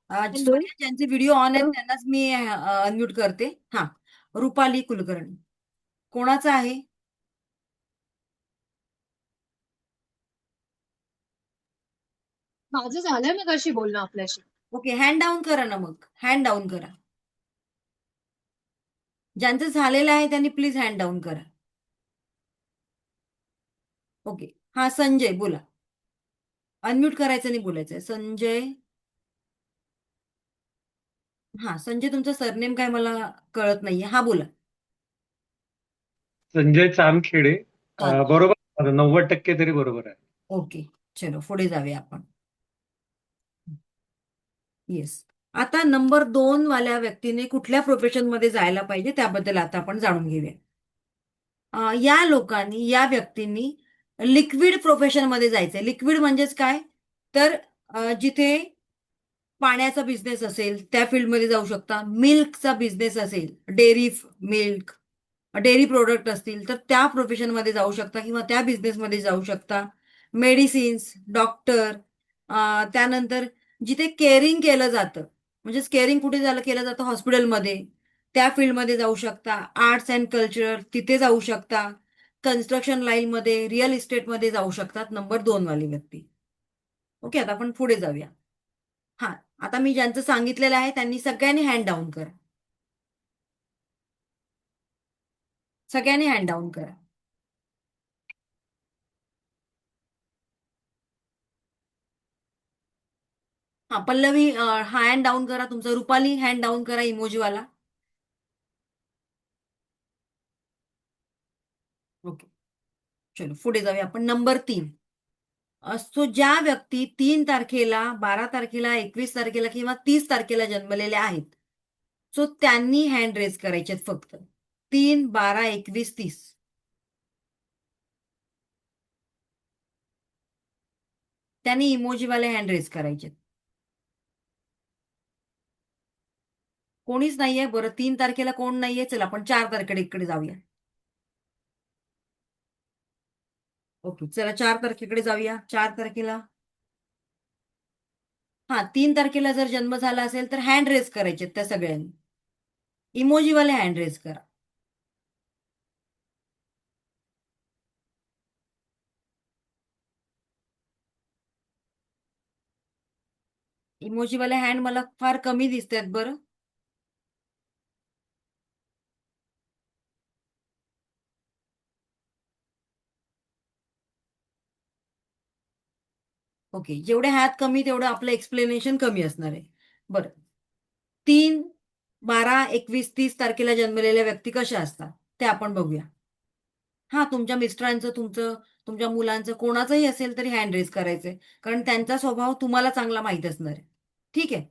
Speaker 2: Hello.
Speaker 1: Sorry, ज्यांचे व्हिडिओ ऑन आहेत त्यांनाच मी अनम्यूट करते. हा. रुपाली कुलकर्णी. कोणाचा आहे?
Speaker 2: माझं झालंय मग कशी बोलणं आपल्याशी.
Speaker 1: ओके, हँड डाऊन करा ना, मग हँड डाऊन करा. ज्यांचं झालेलं आहे त्यांनी प्लीज हँड डाऊन करा. ओके. हा, संजय बोला. अनम्यूट करायचं नाही, बोलायचंय. संजय. हा, संजय, तुमचं सरनेम काय मला कळत नाहीये. हा, बोला.
Speaker 5: संजय चांदखेडे.
Speaker 1: हा.
Speaker 5: बरोबर आहे. 90% तरी बरोबर आहे.
Speaker 1: ओके, चलो पुढे जाऊया आपण. येस. आता नंबर 2 वाल्या व्यक्तीने कुठल्या प्रोफेशन मध्ये जायला पाहिजे त्याबद्दल आता आपण जाणून घेऊया. या लोकांनी, या व्यक्तींनी लिक्विड प्रोफेशन मध्ये जायचंय. लिक्विड म्हणजेच काय, तर जिथे पाण्याचा बिझनेस असेल त्या फील्डमध्ये जाऊ शकता. मिल्कचा बिझनेस असेल, डेअरी मिल्क, डेअरी प्रोडक्ट असतील तर त्या प्रोफेशनमध्ये जाऊ शकता किंवा त्या बिझनेसमध्ये जाऊ शकता. मेडिसिन्स, डॉक्टर, त्यानंतर जिथे केअरिंग केलं जातं, म्हणजेच केअरिंग कुठे केलं जातं, हॉस्पिटलमध्ये, त्या फील्डमध्ये जाऊ शकता. आर्ट्स अँड कल्चर, तिथे जाऊ शकता. कन्स्ट्रक्शन लाईनमध्ये, रिअल इस्टेटमध्ये जाऊ शकतात नंबर 2 वाली व्यक्ती. ओके, आता आपण पुढे जाऊया. हा, आता मी ज्यांचं सांगितलेलं आहे त्यांनी सगळ्यांनी हँड डाऊन करा. सगळ्यांनी हँड डाऊन करा. हा, पल्लवी, हँड डाऊन करा तुमचं. रुपाली, हँड डाऊन करा इमोजीवाला. ओके, चलो पुढे जाऊया आपण. नंबर 3. सो ज्या व्यक्ती 3 तारखेला, 12 तारखेला, 21 तारखेला किंवा 30 तारखेला जन्मलेल्या आहेत, सो त्यांनी हँड रेज करायचे फक्त. 3, 12, 21, 30. त्यांनी इमोजीवाले हँड रेज करायचे. कोणीच नाहीये. बरं, 3 तारखेला कोण नाहीये. चला आपण 4 तारखेकडे जाऊया. ओके, चला 4 तारखेकडे जाऊया. 4 तारखेला, हा, 3 तारखेला जर जन्म झाला असेल तर हँड रेज करायचे त्या सगळ्यांनी. इमोजीवाले हँड रेज करा. इमोजीवाले हँड मला फार कमी दिसतात बरं. ओके, जेवढे हात कमी तेवढं आपलं एक्सप्लेनेशन कमी असणार आहे. बरं, 3, 12, 21, 30 तारखेला जन्मलेल्या व्यक्ती कशा असतात ते आपण बघूया. हा, तुमच्या मिस्टरांचं, तुमच्या मुलांचं, कोणाचंही असेल तरी हँड रेज करायचंय, कारण त्यांचा स्वभाव तुम्हाला चांगला माहित असणार आहे. ठीक आहे.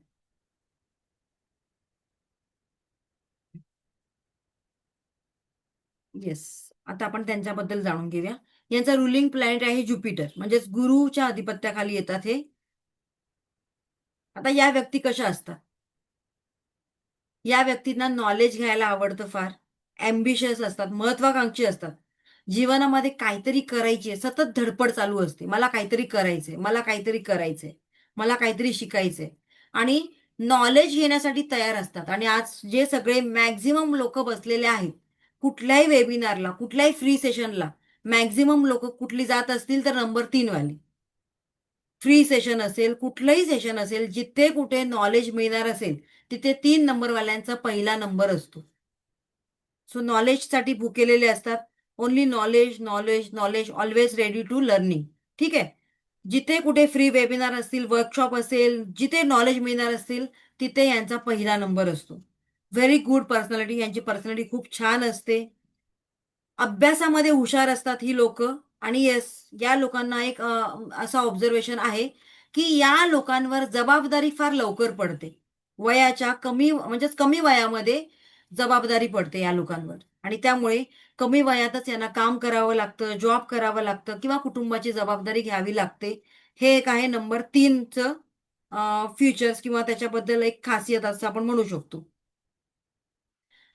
Speaker 1: येस. आता आपण त्यांच्याबद्दल जाणून घेऊया. यांचा रुलिंग प्लॅनेट आहे ज्युपिटर, म्हणजेच गुरुच्या अधिपत्याखाली येतात हे. आता या व्यक्ती कशा असतात? या व्यक्तींना नॉलेज घ्यायला आवडतं फार. ॲम्बिशियस असतात, महत्वाकांक्षी असतात. जीवनामध्ये काहीतरी करायची, सतत धडपड चालू असते. मला काहीतरी करायचंय, मला काहीतरी करायचंय, मला काहीतरी शिकायचंय, आणि नॉलेज घेण्यासाठी तयार असतात. आणि आज जे सगळे मॅक्झिमम लोक बसलेले आहेत, कुठल्याही वेबिनारला, कुठल्याही फ्री सेशनला, मॅक्झिमम लोक कुठली जात असतील तर नंबर 3 वाली. फ्री सेशन असेल, कुठलंही सेशन असेल, जिथे कुठे नॉलेज मिळणार असेल तिथे 3 नंबरवाल्यांचा पहिला नंबर असतो. सो नॉलेजसाठी भुकेलेले असतात. Only knowledge, knowledge, knowledge, always ready to learning. ठीक आहे. जिथे कुठे फ्री वेबिनार असतील, वर्कशॉप असेल, जिथे नॉलेज मिळणार असतील तिथे यांचा पहिला नंबर असतो. Very good personality. यांची पर्सनॅलिटी खूप छान असते. अभ्यासामध्ये हुशार असतात ही लोक. आणि येस, या लोकांना एक असं ऑब्झर्वेशन आहे की या लोकांवर जबाबदारी फार लवकर पडते. वयाच्या कमी, म्हणजेच कमी वयामध्ये जबाबदारी पडते या लोकांवर, आणि त्यामुळे कमी वयातच यांना काम करावं लागतं, जॉब करावं लागतं किंवा कुटुंबाची जबाबदारी घ्यावी लागते. हे एक आहे नंबर 3चं फ्युचर्स किंवा त्याच्याबद्दल एक खासियत असं आपण म्हणू शकतो.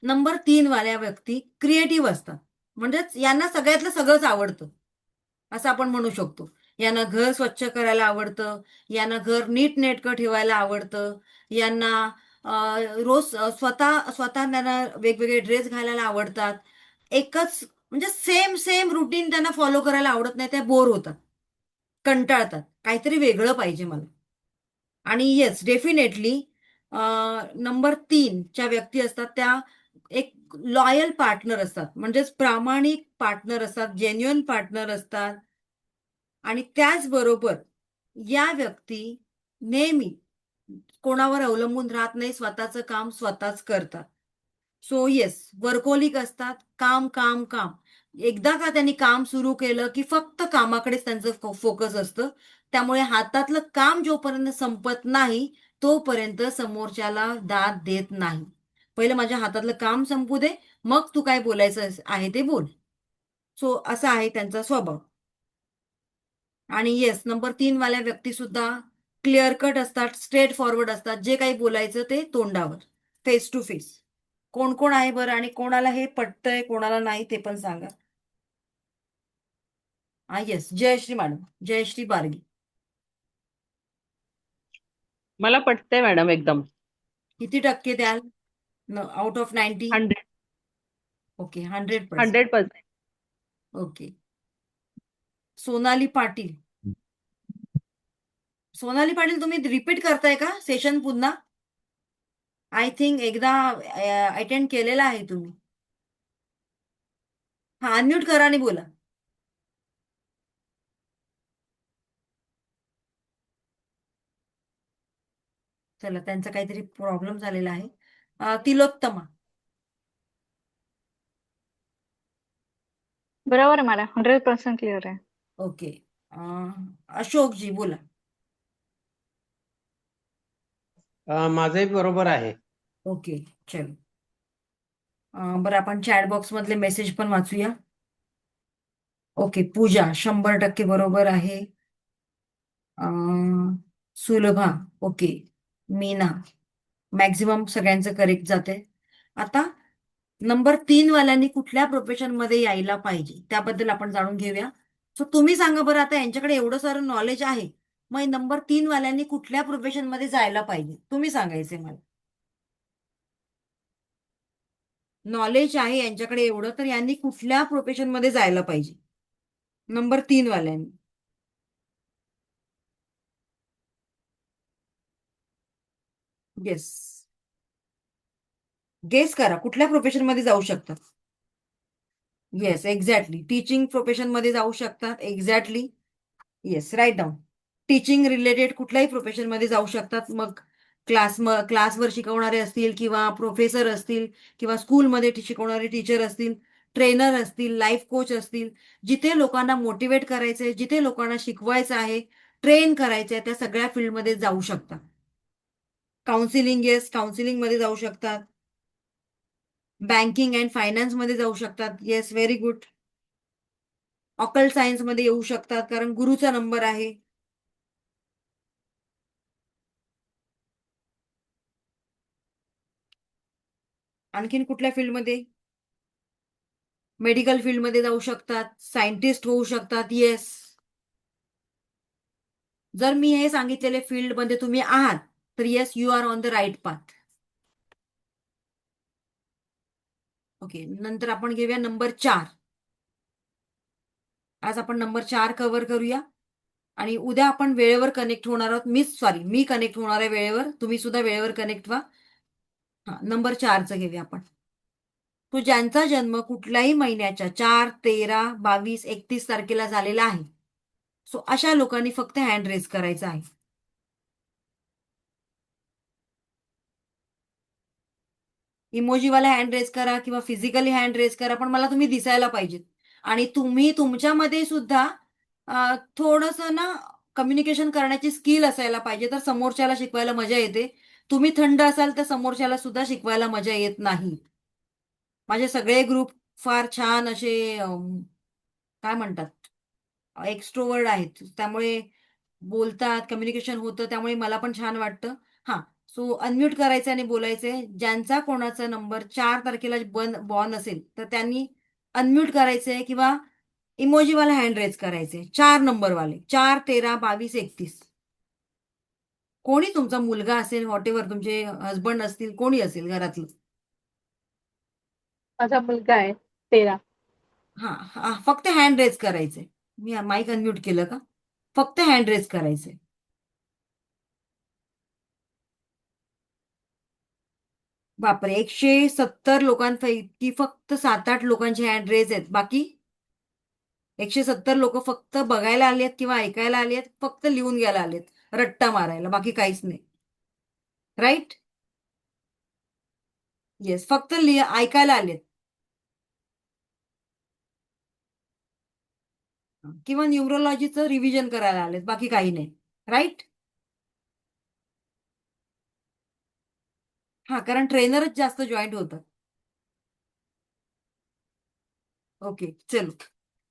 Speaker 1: नंबर 3 वाल्या व्यक्ती क्रिएटिव्ह असतात, म्हणजेच यांना सगळ्यातलं सगळंच आवडतं असं आपण म्हणू शकतो. यांना घर स्वच्छ करायला आवडतं, यांना घर नीटनेटकं ठेवायला आवडतं, यांना रोज स्वतः त्यांना वेगवेगळे ड्रेस घालायला आवडतात. एकच, म्हणजे सेम सेम रुटीन त्यांना फॉलो करायला आवडत नाही. ते बोर होतात, कंटाळतात, काहीतरी वेगळं पाहिजे मला. आणि येस, डेफिनेटली नंबर 3च्या व्यक्ती असतात त्या एक लॉयल पार्टनर असतात, म्हणजेच प्रामाणिक पार्टनर असतात, जेन्युइन पार्टनर असतात. आणि त्याचबरोबर या व्यक्ती नेहमी कोणावर अवलंबून राहत नाही, स्वतःचं काम स्वतःच करतात. सो येस, वर्कोलिक असतात, काम काम काम. एकदा का त्यांनी काम सुरू केलं की फक्त कामाकडेच त्यांचं फोकस असतं. त्यामुळे हातातलं काम जोपर्यंत संपत नाही तोपर्यंत समोरच्याला दाद देत नाही. पहिलं माझ्या हातातलं काम संपू दे, मग तू काय बोलायचं आहे ते बोल. सो असा आहे त्यांचा स्वभाव. आणि येस, नंबर 3 वाल्या व्यक्ती सुद्धा क्लिअर कट असतात, स्ट्रेट फॉरवर्ड असतात. जे काही बोलायचं ते तोंडावर, फेस टू फेस. कोण कोण आहे बरं आणि कोणाला हे पटतंय कोणाला नाही ते पण सांगा. Yes, Jayashree madam, Jayashree Bargi.
Speaker 6: मला पटतंय मॅडम एकदम.
Speaker 1: किती टक्के द्याल out of 90?
Speaker 6: 100
Speaker 1: okay, 100%.
Speaker 6: 100%.
Speaker 1: Okay. Sonali Patil. Sonali Patil, तुम्ही रिपीट करताय का सेशन पुन्हा? आय थिंक एकदा अटेंड केलेला आहे तुम्ही. हा, अनम्यूट करा आणि बोला. चला, त्यांचा काहीतरी प्रॉब्लेम झालेला आहे. तिलोत्तमा.
Speaker 7: बरोबर आहे मला 100% क्लिअर आहे.
Speaker 1: ओके. अशोकजी बोला.
Speaker 8: माझंही बरोबर आहे.
Speaker 1: ओके, चलो. बरं, आपण चॅट बॉक्स मधले मेसेज पण वाचूया. ओके, पूजा 100% बरोबर आहे. सुलभा, ओके. मीना, मॅक्झिमम सगळ्यांचं करेक्ट जाते. आता नंबर 3 वाल्यांनी कुठल्या प्रोफेशन मध्ये यायला पाहिजे त्याबद्दल आपण जाणून घेऊया. सो तुम्ही सांगा बरं, आता यांच्याकडे एवढं सारं नॉलेज आहे, मग नंबर 3 वाल्यांनी कुठल्या प्रोफेशन मध्ये जायला पाहिजे तुम्ही सांगायचे मला. नॉलेज आहे यांच्याकडे एवढं, तर यांनी कुठल्या प्रोफेशन मध्ये जायला पाहिजे नंबर 3 वाल्यांनी? येस, गेस करा, कुठल्या प्रोफेशन मध्ये जाऊ शकतात? येस, एक्झॅक्टली, टीचिंग प्रोफेशन मध्ये जाऊ शकतात. Exactly, yes, write down. Teaching related कुठल्याही प्रोफेशन मध्ये जाऊ शकतात. मग क्लासवर शिकवणारे असतील किंवा प्रोफेसर असतील किंवा स्कूलमध्ये शिकवणारे टीचर असतील, ट्रेनर असतील, लाईफ कोच असतील. जिथे लोकांना मोटिवेट करायचंय, जिथे लोकांना शिकवायचं आहे, ट्रेन करायचंय, त्या सगळ्या फील्डमध्ये जाऊ शकतात. काउन्सिलिंग, येस, काउन्सिलिंग मध्ये जाऊ शकतात. बँकिंग अँड फायनान्स मध्ये जाऊ शकतात. Yes, very good. Occult science मध्ये येऊ शकतात कारण गुरुचा नंबर आहे. आणखीन कुठल्या फील्डमध्ये? मेडिकल फील्डमध्ये जाऊ शकतात, सायंटिस्ट होऊ शकतात. येस, जर मी हे सांगितलेले फील्डमध्ये तुम्ही आहात तर yes, you are on the right path. Okay, नंतर आपण घेऊया नंबर 4. आज आपण नंबर 4 कव्हर करूया आणि उद्या आपण वेळेवर कनेक्ट होणार आहोत. मी कनेक्ट होणार आहे वेळेवर, तुम्ही सुद्धा वेळेवर कनेक्ट व्हा. हा, नंबर 4चं घेऊया आपण. तो ज्यांचा जन्म कुठल्याही महिन्याच्या 4, 13, 22, 31 तारखेला झालेला आहे, सो अशा लोकांनी फक्त हँड रेज करायचा आहे. इमोजीवाला हँड रेज करा किंवा फिजिकली हँड रेज करा, पण मला तुम्ही दिसायला पाहिजेत. आणि तुम्ही तुमच्यामध्ये सुद्धा थोडंसं ना कम्युनिकेशन करण्याची स्किल असायला पाहिजे, तर समोरच्याला शिकवायला मजा येते. तुम्ही थंड असाल तर समोरच्याला सुद्धा शिकवायला मजा येत नाही. माझे सगळे ग्रुप फार छान असे काय म्हणतात, एक्स्ट्रोवर्ड आहेत, त्यामुळे बोलतात, कम्युनिकेशन होतं, त्यामुळे मला पण छान वाटतं. हा, सो अनम्यूट करायचं आणि बोलायचंय. ज्यांचा कोणाचा नंबर 4 तारखेला बॉर्न असेल तर त्यांनी अनम्यूट करायचंय किंवा इमोजीवाला हँड रेज करायचे. 4 नंबरवाले, 4, 13, 22, 31. कोणी तुमचा मुलगा असेल, व्हॉट एव्हर, तुमचे हजबंड असतील, कोणी असेल घरातलं.
Speaker 2: माझा मुलगा आहे 13.
Speaker 1: हा, फक्त हँड रेज करायचंय. मी माईक अनम्यूट केलं का? फक्त हँड रेज करायचंय. बापरे, 170 लोकांपैकी फक्त 7-8 लोकांचे हँड रेज आहेत. बाकी 170 लोक फक्त बघायला आली आहेत किंवा ऐकायला आली आहेत, फक्त लिहून घ्यायला आली आहेत, रट्टा मारायला, बाकी काहीच नाही. राईट? येस, फक्त ऐकायला आली आहेत किंवा न्यूमरोलॉजीचं रिव्हिजन करायला आलेत, बाकी काही नाही. राईट? हा, कारण ट्रेनरच जास्त जॉईंट होतात. ओके, चलो.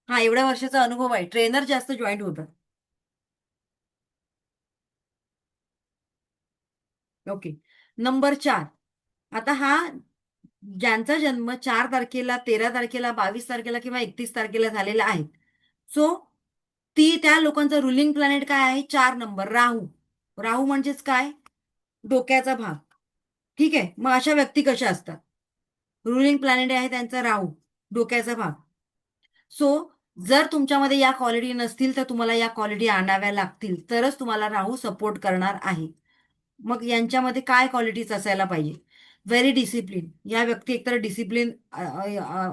Speaker 1: हा, एवढ्या वर्षाचा अनुभव आहे, ट्रेनर जास्त जॉईंट होतात. ओके. नंबर 4. आता हा ज्यांचा जन्म 4 तारखेला, 13 तारखेला, 22 तारखेला किंवा 31 तारखेला झालेला आहे, सो त्या लोकांचा रुलिंग प्लॅनेट काय आहे? 4 नंबर, राहू. राहू म्हणजेच काय? डोक्याचा भाग. ठीक आहे, मग अशा व्यक्ती कशा असतात? रुलिंग प्लॅनेट आहे त्यांचा राहू, डोक्याचा भाग. सो जर तुमच्यामध्ये या क्वालिटी नसतील तर तुम्हाला या क्वालिटी आणाव्या लागतील, तरच तुम्हाला राहू सपोर्ट करणार आहे. मग यांच्यामध्ये काय क्वालिटीज असायला पाहिजे? Very discipline. या व्यक्ती एकतर डिसिप्लिन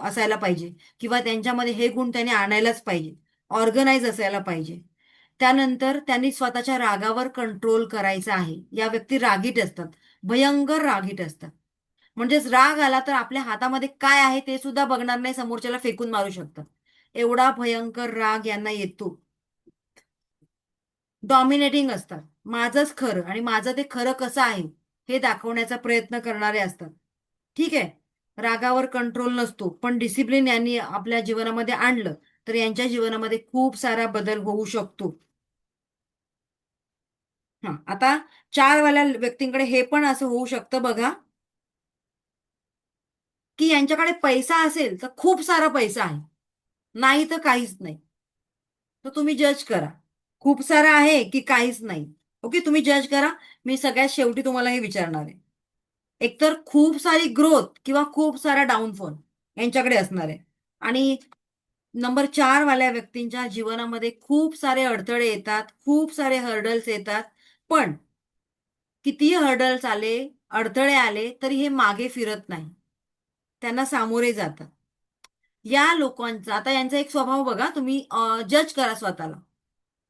Speaker 1: असायला पाहिजे किंवा त्यांच्यामध्ये हे गुण त्यांनी आणायलाच पाहिजे. ऑर्गनाइज असायला पाहिजे. त्यानंतर त्यांनी स्वतःच्या रागावर कंट्रोल करायचा आहे. या व्यक्ती रागीट असतात, भयंकर रागीट असतात. म्हणजेच राग आला तर आपल्या हातामध्ये काय आहे ते सुद्धा बघणार नाही, समोरच्याला फेकून मारू शकतात. एवढा भयंकर राग यांना येतो. डॉमिनेटिंग असतात. माझंच खरं आणि माझं ते खरं कसं आहे हे दाखवण्याचा प्रयत्न करणारे असतात. ठीक आहे, रागावर कंट्रोल नसतो, पण डिसिप्लिन यांनी आपल्या जीवनामध्ये आणलं तर यांच्या जीवनामध्ये खूप सारा बदल होऊ शकतो. हा, आता 4 वाल्या व्यक्तींकडे हे पण असं होऊ शकतं बघा, की यांच्याकडे पैसा असेल तर खूप सारा पैसा आहे, नाही तर काहीच नाही. तर तुम्ही जज करा, खूप सारा आहे की काहीच नाही. ओके, तुम्ही जज करा. मी सगळ्यात शेवटी तुम्हाला हे विचारणार आहे. एकतर खूप सारी ग्रोथ किंवा खूप सारा डाऊनफॉल यांच्याकडे असणार आहे. आणि नंबर 4 वाल्या व्यक्तींच्या जीवनामध्ये खूप सारे अडथळे येतात, खूप सारे हर्डल्स येतात, पण कितीही हर्डल्स आले, अडथळे आले तरी हे मागे फिरत नाही, त्यांना सामोरे जातात. या लोकांचा आता यांचा एक स्वभाव बघा, तुम्ही जज करा स्वतःला.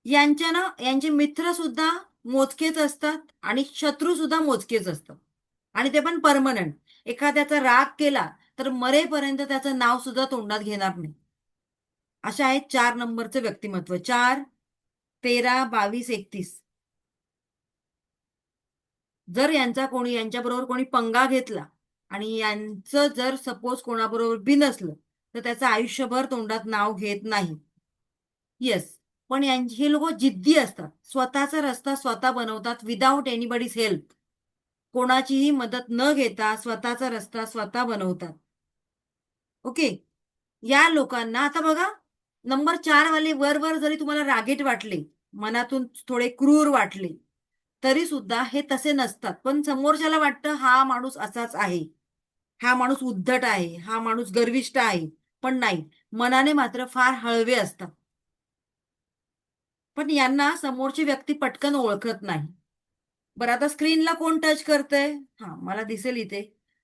Speaker 1: यांचे मित्र सुद्धा मोजकेच असतात आणि शत्रू सुद्धा मोजकेच असतात, आणि ते पण परमनंट. एखाद्याचा राग केला तर मरेपर्यंत त्याचं नाव सुद्धा तोंडात घेणार नाही. अशा आहेत 4 नंबरचं व्यक्तिमत्व. 4, 13, 22, 31. जर यांच्याबरोबर कोणी पंगा घेतला आणि यांचं जर सपोज कोणाबरोबर बिनसलं तर त्याचं आयुष्यभर तोंडात नाव घेत नाही. येस, पण हे लोक जिद्दी असतात, स्वतःचा रस्ता स्वतः बनवतात विदाऊट एनीबडीज हेल्प. कोणाचीही मदत न घेता स्वतःचा रस्ता स्वतः बनवतात. ओके, या लोकांना आता बघा, नंबर 4 वाले वर जरी तुम्हाला रागीट वाटले, मनातून थोडे क्रूर वाटले, तरी सुद्धा हे तसे नसतात. पण समोरच्याला वाटतं हा माणूस असाच आहे, हा माणूस उद्धट आहे, हा माणूस गर्विष्ठ आहे, पण नाही, मनाने मात्र फार हळवे असतात. पण यांना समोरची व्यक्ती पटकन ओळखत नाही. बरं, आता स्क्रीनला कोण टच करतंय? हा, मला दिसेल इथे,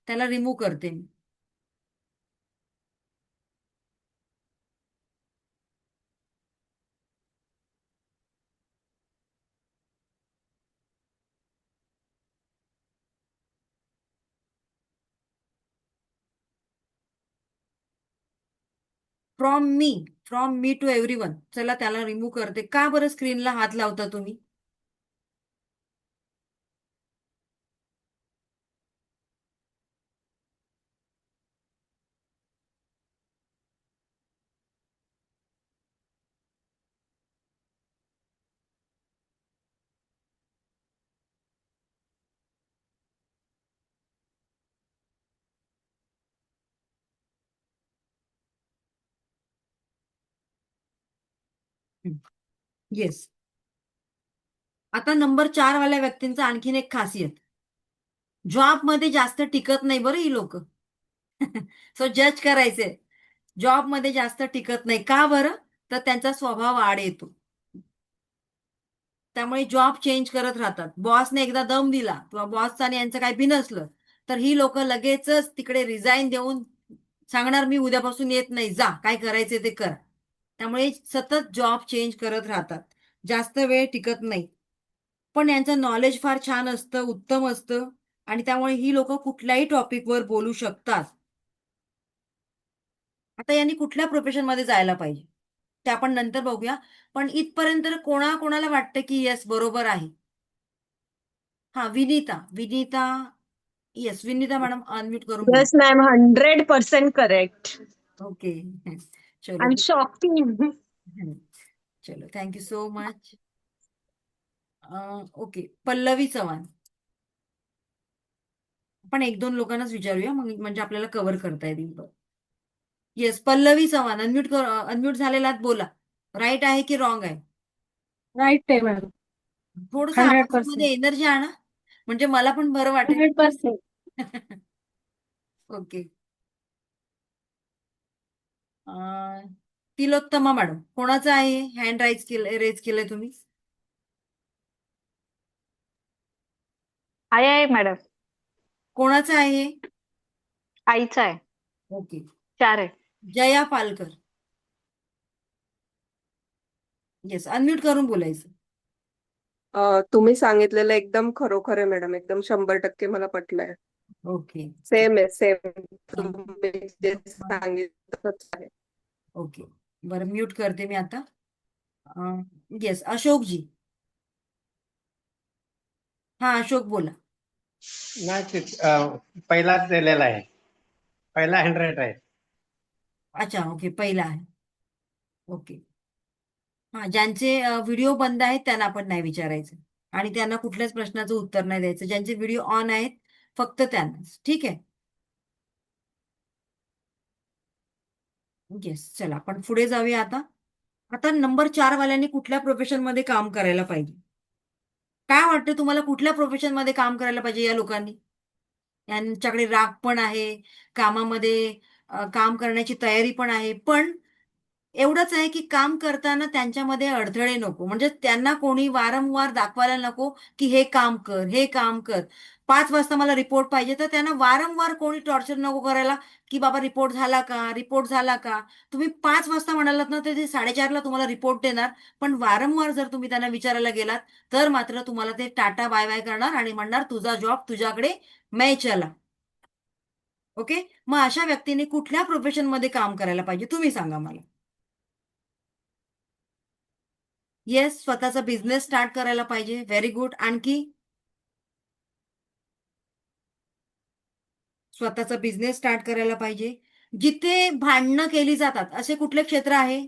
Speaker 1: त्याला रिमूव्ह करते मी. From me to everyone. चला, त्याला रिमूव्ह करते. का बरं स्क्रीनला हात लावता तुम्ही? येस. आता नंबर 4 वाल्या व्यक्तींचा आणखीन एक खासियत, जॉबमध्ये जास्त टिकत नाही बरं ही लोक. सो जज करायचे, जॉबमध्ये जास्त टिकत नाही. का बरं? तर त्यांचा स्वभाव आड येतो, त्यामुळे जॉब चेंज करत राहतात. बॉसने एकदा दम दिला किंवा बॉसचा यांचं काही बिनसलं तर ही लोक लगेचच तिकडे रिझाईन देऊन सांगणार, मी उद्यापासून येत नाही, जा काय करायचे ते कर. त्यामुळे सतत जॉब चेंज करत राहतात, जास्त वेळ टिकत नाही. पण यांचं नॉलेज फार छान असतं, उत्तम असतं आणि त्यामुळे ही लोक कुठल्याही टॉपिकवर बोलू शकतात. आता यांनी कुठल्या प्रोफेशनमध्ये जायला पाहिजे ते आपण नंतर बघूया. पण इथपर्यंत कोणाला वाटतं की येस बरोबर आहे? हा, Vinita. Vinita, yes, Vinita madam unmute करून बोला.
Speaker 9: Yes, ma'am, 100% correct.
Speaker 1: ओके. चलो.
Speaker 9: I'm shocking.
Speaker 1: चलो, thank you so much. Okay, Pallavi Chavan. आपण एक दोन लोकांनाच विचारूया, मग म्हणजे आपल्याला कव्हर करता येईल. येस, पल्लवी चव्हाण अनम्यूट झालेला आहात, बोला. राईट आहे की रॉंग आहे?
Speaker 10: राईट आहे मॅडम.
Speaker 1: थोडस
Speaker 10: 100%.
Speaker 1: आवाजामध्ये एनर्जी आणा, म्हणजे मला पण बरं वाटेल.
Speaker 10: 100%.
Speaker 1: ओके. तिलोत्तमा मॅडम, कोणाचं आहे हँड रेज केलंय तुम्ही?
Speaker 7: आहे मॅडम.
Speaker 1: कोणाचं आहे?
Speaker 7: आईचा आहे.
Speaker 1: ओके.
Speaker 7: 4 आहे.
Speaker 1: जया पालकर. येस, अनम्यूट करून बोलायचं.
Speaker 11: तुम्ही सांगितलेलं एकदम खरोखर आहे मॅडम, एकदम 100% मला पटलंय.
Speaker 1: ओके.
Speaker 11: सेम आहे, सेम. तुम्ही जे सांगितलं तसंच आहे.
Speaker 1: ओके, बरं, म्यूट करते मी आता. येस, अशोकजी. हा, अशोक बोला.
Speaker 8: नाही ते पहिलाच दिलेला आहे, पहिला 100 आहे.
Speaker 1: अच्छा, ओके, पहिला आहे. ओके. हा, ज्यांचे व्हिडिओ बंद आहेत त्यांना आपण नाही विचारायचं आणि त्यांना कुठल्याच प्रश्नाचं उत्तर नाही द्यायचं. ज्यांचे व्हिडिओ ऑन आहेत फक्त त्यांनाच. ठीक आहे? येस, चला आपण पुढे जाऊया आता. आता नंबर 4 वाल्यांनी कुठल्या प्रोफेशन मध्ये काम करायला पाहिजे? काय वाटतं तुम्हाला, कुठल्या प्रोफेशन मध्ये काम करायला पाहिजे या लोकांनी? यांच्याकडे राग पण आहे, कामामध्ये काम करण्याची तयारी पण आहे, पण एवढंच आहे की काम करताना त्यांच्यामध्ये अडथळे नको. म्हणजे त्यांना कोणी वारंवार दाखवायला नको की हे काम कर, हे काम कर. 5 वाजता मला रिपोर्ट पाहिजे, तर त्यांना वारंवार कोणी टॉर्चर नको करायला की बाबा रिपोर्ट झाला का, रिपोर्ट झाला का. तुम्ही 5 वाजता म्हणालात ना, तर ते 4:30ला तुम्हाला रिपोर्ट देणार. पण वारंवार जर तुम्ही त्यांना विचारायला गेलात तर मात्र तुम्हाला ते टाटा बाय बाय करणार आणि म्हणणार तुझा जॉब तुझ्याकडे, मै चला. ओके, मग अशा व्यक्तीने कुठल्या प्रोफेशन मध्ये काम करायला पाहिजे तुम्ही सांगा मला. येस, स्वतःचा बिझनेस स्टार्ट करायला पाहिजे. Very good. आणखी? स्वतःचा बिझनेस स्टार्ट करायला पाहिजे. जिथे भांडणं केली जातात असे कुठले क्षेत्र आहे?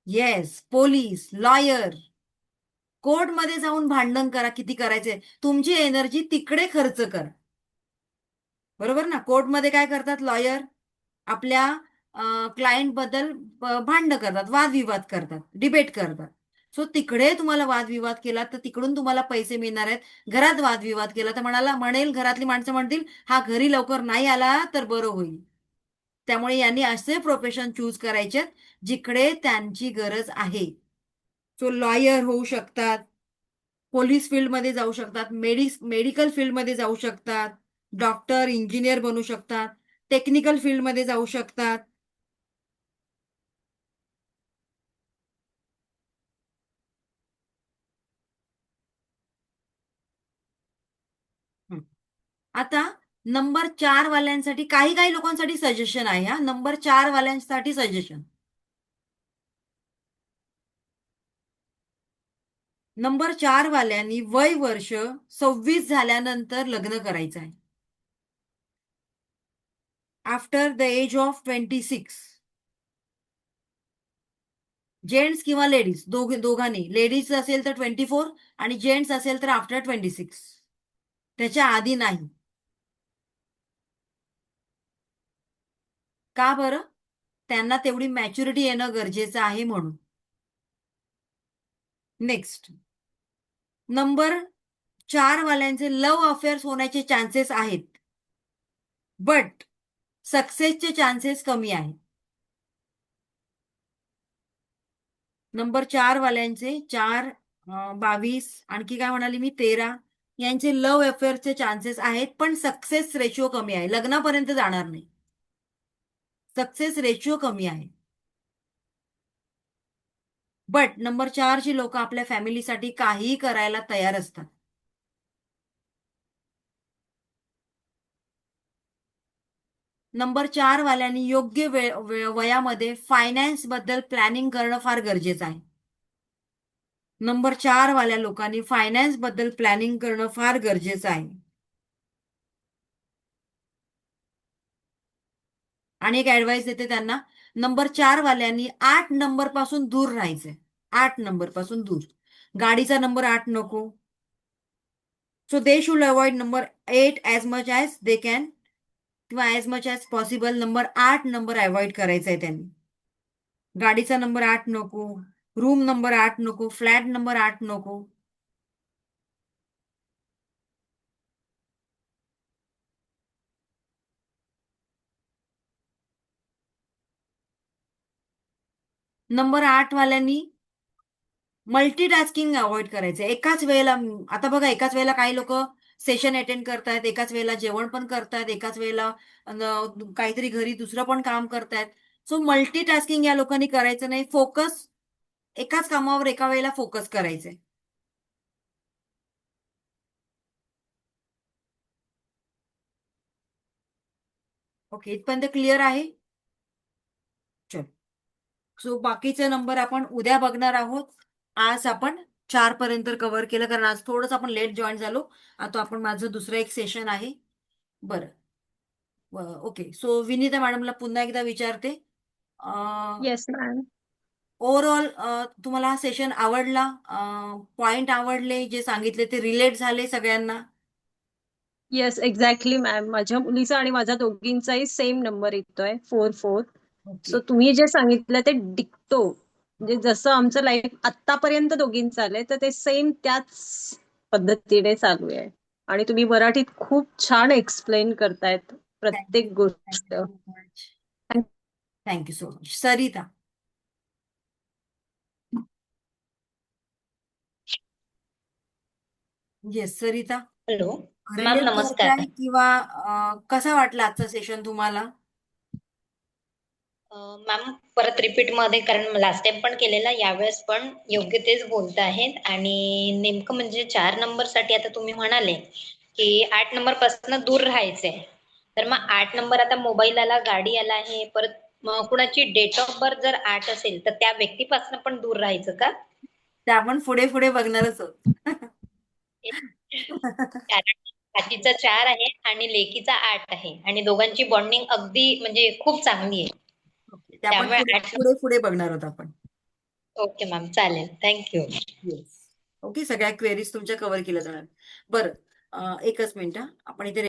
Speaker 1: Yes, police, lawyer. कोर्टमध्ये जाऊन भांडण करा, किती करायचे. तुमची एनर्जी तिकडे खर्च करा. बरोबर ना? कोर्टमध्ये काय करतात लॉयर? आपल्या क्लायंट बद्दल भांडणं करतात, वादविवाद करतात, डिबेट करतात. सो तिकडे तुम्हाला वादविवाद केला तर तिकडून तुम्हाला पैसे मिळणार आहेत. घरात वादविवाद केला तर म्हणेल, घरातली माणसं म्हणतील हा घरी लवकर नाही आला तर बरं होईल. त्यामुळे यांनी असे प्रोफेशन चूज करायचे जिकडे त्यांची गरज आहे. सो लॉयर होऊ शकतात, पोलीस फील्डमध्ये जाऊ शकतात, मेडिकल फील्डमध्ये जाऊ शकतात, डॉक्टर, इंजिनियर बनू शकतात, टेक्निकल फील्डमध्ये जाऊ शकतात. आता नंबर 4 वाल्यांसाठी काही लोकांसाठी सजेशन आहे. हा, नंबर 4 वाल्यांसाठी सजेशन. नंबर 4 वाल्यांनी वय वर्ष 26 झाल्यानंतर लग्न करायचं आहे. After the age of 26. Gents किंवा लेडीज दोघांनी. लेडीज असेल तर 24 आणि जेंट्स असेल तर आफ्टर 26. त्याच्या आधी नाही. का बरं? त्यांना तेवढी मॅच्युरिटी येणं गरजेचं आहे म्हणून. नेक्स्ट, नंबर 4 वाल्यांचे लव्ह अफेअर्स होण्याचे चान्सेस आहेत, बट सक्सेसचे चान्सेस कमी आहेत. नंबर 4 वाल्यांचे 4, 22, आणखी काय म्हणाली मी, 13 यांचे लव्ह अफेअरचे चान्सेस आहेत, पण सक्सेस रेशिओ कमी आहे. लग्नापर्यंत जाणार नाही, सक्सेस रेशिओ कमी आहे. बट नंबर 4ची लोक आपल्या फॅमिलीसाठी काहीही करायला तयार असतात. नंबर 4 वाल्यांनी योग्य वयामध्ये फायनान्स बद्दल प्लॅनिंग करणं फार गरजेचं आहे. नंबर 4 वाल्या लोकांनी फायनान्स बद्दल प्लॅनिंग करणं फार गरजेचं आहे. आणि एक ऍडवाइस देते त्यांना, नंबर 4 वाल्यांनी 8 नंबर पासून दूर राहायचंय. 8 नंबर पासून दूर. गाडीचा नंबर 8 नको. So they should avoid number 8 as much as they can किंवा as much as possible number 8 number avoid करायचा आहे त्यांनी. गाडीचा नंबर 8 नको, रूम नंबर 8 नको, फ्लॅट नंबर 8 नको. नंबर 8 वाल्यांनी मल्टीटास्किंग अवॉइड करायचं. एकाच वेळेला, आता बघा, एकाच वेळेला काही लोक सेशन अटेंड करतायत, एकाच वेळेला जेवण पण करतायत, एकाच वेळेला काहीतरी घरी दुसरं पण काम करतायत. सो मल्टीटास्किंग या लोकांनी करायचं नाही. फोकस एकाच कामावर एका वेळेला फोकस करायचंय. ओके, इथपर्यंत क्लिअर आहे? चल, सो बाकीचे नंबर आपण उद्या बघणार आहोत. आज आपण 4 पर्यंत कव्हर केलं, कारण आज थोडंच आपण लेट जॉईन झालो. आता आपण माझं दुसरं एक सेशन आहे. बरं, ओके. सो विनीता मॅडमला पुन्हा एकदा विचारते,
Speaker 9: येस मॅम.
Speaker 1: ओव्हरऑल तुम्हाला हा सेशन आवडला? पॉइंट आवडले जे सांगितले ते रिलेट झाले सगळ्यांना?
Speaker 9: Yes, exactly ma'am. माझ्या मुलीचा आणि माझ्या दोघींचाही सेम नंबर येतोय 4-4. सो
Speaker 1: ओके,
Speaker 9: तुम्ही जे सांगितलं ते डिक्टो, म्हणजे जसं आमचं लाईफ आतापर्यंत दोघींचं चाललंय तर ते सेम त्याच पद्धतीने चालू आहे. आणि तुम्ही मराठीत खूप छान एक्सप्लेन करतायत प्रत्येक गोष्ट.
Speaker 1: Thank you so much. Sarita. Yes, Sarita.
Speaker 3: Hello ma'am,
Speaker 1: relate
Speaker 3: नमस्कार.
Speaker 1: करताय किंवा कसा वाटला आजचा सेशन तुम्हाला?
Speaker 3: मॅम, परत रिपीट मध्ये, कारण लास्ट टाइम पण केलेला, यावेळेस पण योग्य तेच बोलत आहेत. आणि नेमकं म्हणजे 4 नंबर साठी आता तुम्ही म्हणाले की 8 नंबर पासून दूर राहायचंय. तर मग 8 नंबर, आता मोबाईल आला, गाडी आला आहे, परत मग कुणाची डेट ऑफ बर्थ जर 8 असेल तर त्या व्यक्तीपासून पण दूर राहायचं का?
Speaker 1: ते आपण पुढे पुढे बघणारच आहोत.
Speaker 3: कारण काकीचा 4 आहे आणि लेकीचा 8 आहे आणि दोघांची बॉन्डिंग अगदी म्हणजे खूप चांगली आहे.
Speaker 1: ते आपण
Speaker 3: त्यामुळे
Speaker 1: पुढे
Speaker 3: 8.
Speaker 1: पुढे पुढे बघणार आहोत आपण.
Speaker 3: ओके मॅम, चालेल. थँक्यू.
Speaker 1: येस. ओके, सगळ्या क्वेरीज तुमच्या कव्हर केल्या जाणार. बरं, एकच मिनिट, आपण इथे